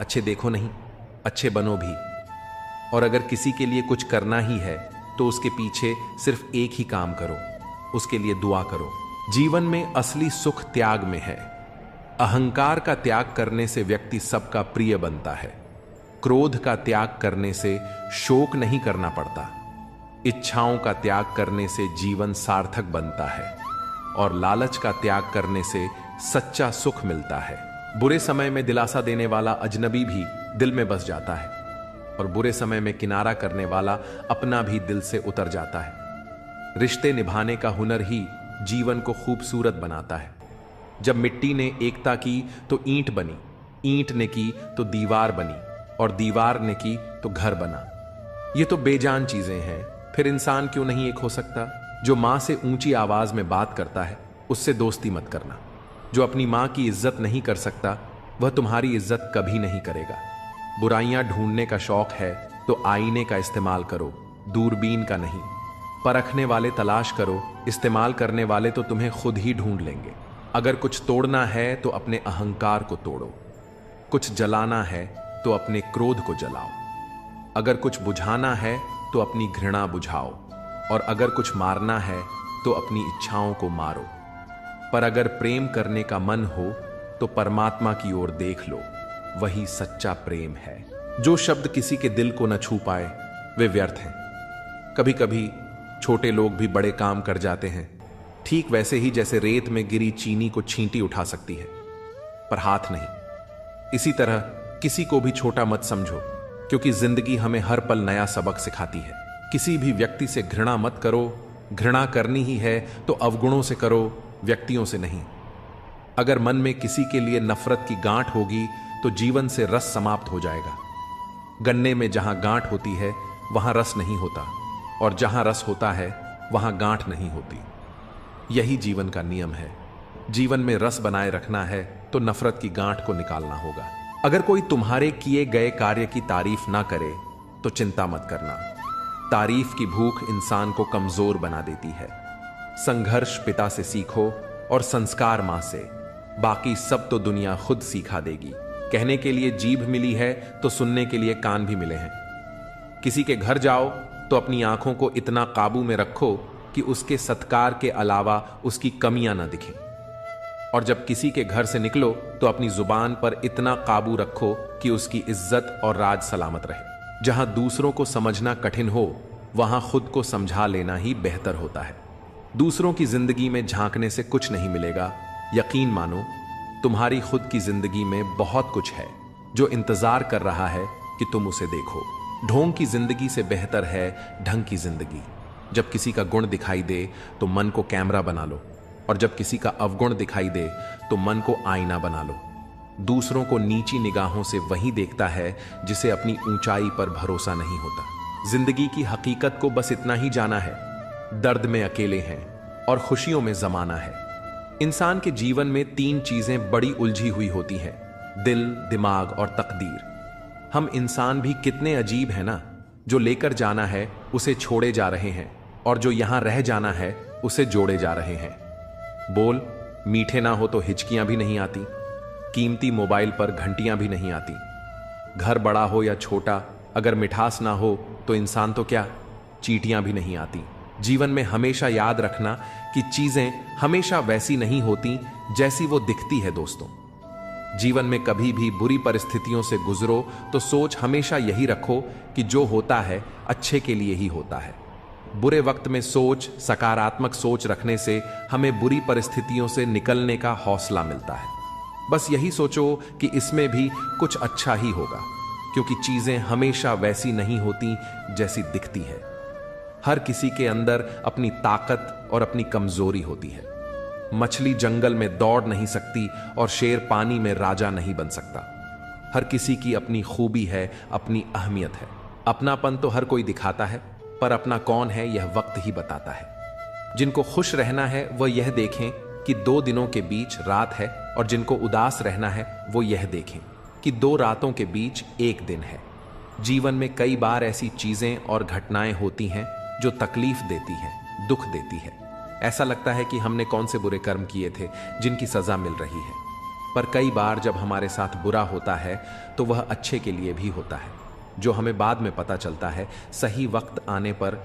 अच्छे देखो नहीं, अच्छे बनो भी। और अगर किसी के लिए कुछ करना ही है तो उसके पीछे सिर्फ एक ही काम करो, उसके लिए दुआ करो। जीवन में असली सुख त्याग में है। अहंकार का त्याग करने से व्यक्ति सबका प्रिय बनता है। क्रोध का त्याग करने से शोक नहीं करना पड़ता। इच्छाओं का त्याग करने से जीवन सार्थक बनता है, और लालच का त्याग करने से सच्चा सुख मिलता है। बुरे समय में दिलासा देने वाला अजनबी भी दिल में बस जाता है, और बुरे समय में किनारा करने वाला अपना भी दिल से उतर जाता है। रिश्ते निभाने का हुनर ही जीवन को खूबसूरत बनाता है। जब मिट्टी ने एकता की तो ईंट बनी, ईंट ने की तो दीवार बनी, और दीवार ने की तो घर बना। ये तो बेजान चीजें हैं, फिर इंसान क्यों नहीं एक हो सकता? जो मां से ऊंची आवाज में बात करता है उससे दोस्ती मत करना। जो अपनी मां की इज्जत नहीं कर सकता वह तुम्हारी इज्जत कभी नहीं करेगा। बुराइयां ढूंढने का शौक है तो आईने का इस्तेमाल करो, दूरबीन का नहीं। परखने वाले तलाश करो, इस्तेमाल करने वाले तो तुम्हें खुद ही ढूंढ लेंगे। अगर कुछ तोड़ना है तो अपने अहंकार को तोड़ो, कुछ जलाना है तो अपने क्रोध को जलाओ, अगर कुछ बुझाना है तो अपनी घृणा बुझाओ, और अगर कुछ मारना है तो अपनी इच्छाओं को मारो। पर अगर प्रेम करने का मन हो तो परमात्मा की ओर देख लो, वही सच्चा प्रेम है। जो शब्द किसी के दिल को न छू पाए वे व्यर्थ हैं। कभी कभी छोटे लोग भी बड़े काम कर जाते हैं, ठीक वैसे ही जैसे रेत में गिरी चीनी को छींटी उठा सकती है पर हाथ नहीं। इसी तरह किसी को भी छोटा मत समझो, क्योंकि जिंदगी हमें हर पल नया सबक सिखाती है। किसी भी व्यक्ति से घृणा मत करो, घृणा करनी ही है तो अवगुणों से करो, व्यक्तियों से नहीं। अगर मन में किसी के लिए नफरत की गांठ होगी तो जीवन से रस समाप्त हो जाएगा। गन्ने में जहां गांठ होती है वहां रस नहीं होता, और जहां रस होता है वहां गांठ नहीं होती। यही जीवन का नियम है। जीवन में रस बनाए रखना है तो नफरत की गांठ को निकालना होगा। अगर कोई तुम्हारे किए गए कार्य की तारीफ ना करे तो चिंता मत करना। तारीफ की भूख इंसान को कमजोर बना देती है। संघर्ष पिता से सीखो और संस्कार मां से, बाकी सब तो दुनिया खुद सिखा देगी। कहने के लिए जीभ मिली है तो सुनने के लिए कान भी मिले हैं। किसी के घर जाओ तो अपनी आंखों को इतना काबू में रखो कि उसके सत्कार के अलावा उसकी कमियां ना दिखें, और जब किसी के घर से निकलो तो अपनी जुबान पर इतना काबू रखो कि उसकी इज्जत और राज सलामत रहे। जहां दूसरों को समझना कठिन हो वहां खुद को समझा लेना ही बेहतर होता है। दूसरों की जिंदगी में झांकने से कुछ नहीं मिलेगा। यकीन मानो, तुम्हारी खुद की जिंदगी में बहुत कुछ है जो इंतजार कर रहा है कि तुम उसे देखो। ढोंग की जिंदगी से बेहतर है ढंग की जिंदगी। जब किसी का गुण दिखाई दे तो मन को कैमरा बना लो, और जब किसी का अवगुण दिखाई दे तो मन को आईना बना लो। दूसरों को नीची निगाहों से वही देखता है जिसे अपनी ऊंचाई पर भरोसा नहीं होता। जिंदगी की हकीकत को बस इतना ही जाना है, दर्द में अकेले हैं और खुशियों में जमाना है। इंसान के जीवन में 3 चीजें बड़ी उलझी हुई होती हैं, दिल, दिमाग और तकदीर। हम इंसान भी कितने अजीब हैं ना, जो लेकर जाना है उसे छोड़े जा रहे हैं, और जो यहां रह जाना है उसे जोड़े जा रहे हैं। बोल, मीठे ना हो तो हिचकियां भी नहीं आती, कीमती मोबाइल पर घंटियां भी नहीं आती। घर बड़ा हो या छोटा, अगर मिठास ना हो तो इंसान तो क्या, चींटियां भी नहीं आती। जीवन में हमेशा याद रखना कि चीजें हमेशा वैसी नहीं होती जैसी वो दिखती है। दोस्तों, जीवन में कभी भी बुरी परिस्थितियों से गुजरो तो सोच हमेशा यही रखो कि जो होता है अच्छे के लिए ही होता है। बुरे वक्त में सोच, सकारात्मक सोच रखने से हमें बुरी परिस्थितियों से निकलने का हौसला मिलता है। बस यही सोचो कि इसमें भी कुछ अच्छा ही होगा, क्योंकि चीजें हमेशा वैसी नहीं होती जैसी दिखती है। हर किसी के अंदर अपनी ताकत और अपनी कमजोरी होती है। मछली जंगल में दौड़ नहीं सकती और शेर पानी में राजा नहीं बन सकता। हर किसी की अपनी खूबी है, अपनी अहमियत है। अपनापन तो हर कोई दिखाता है, पर अपना कौन है यह वक्त ही बताता है। जिनको खुश रहना है वह यह देखें कि 2 दिनों के बीच रात है, और जिनको उदास रहना है वो यह देखें कि 2 रातों के बीच 1 दिन है। जीवन में कई बार ऐसी चीजें और घटनाएं होती हैं जो तकलीफ देती हैं, दुख देती है। ऐसा लगता है कि हमने कौन से बुरे कर्म किए थे जिनकी सजा मिल रही है। पर कई बार जब हमारे साथ बुरा होता है तो वह अच्छे के लिए भी होता है, जो हमें बाद में पता चलता है। सही वक्त आने पर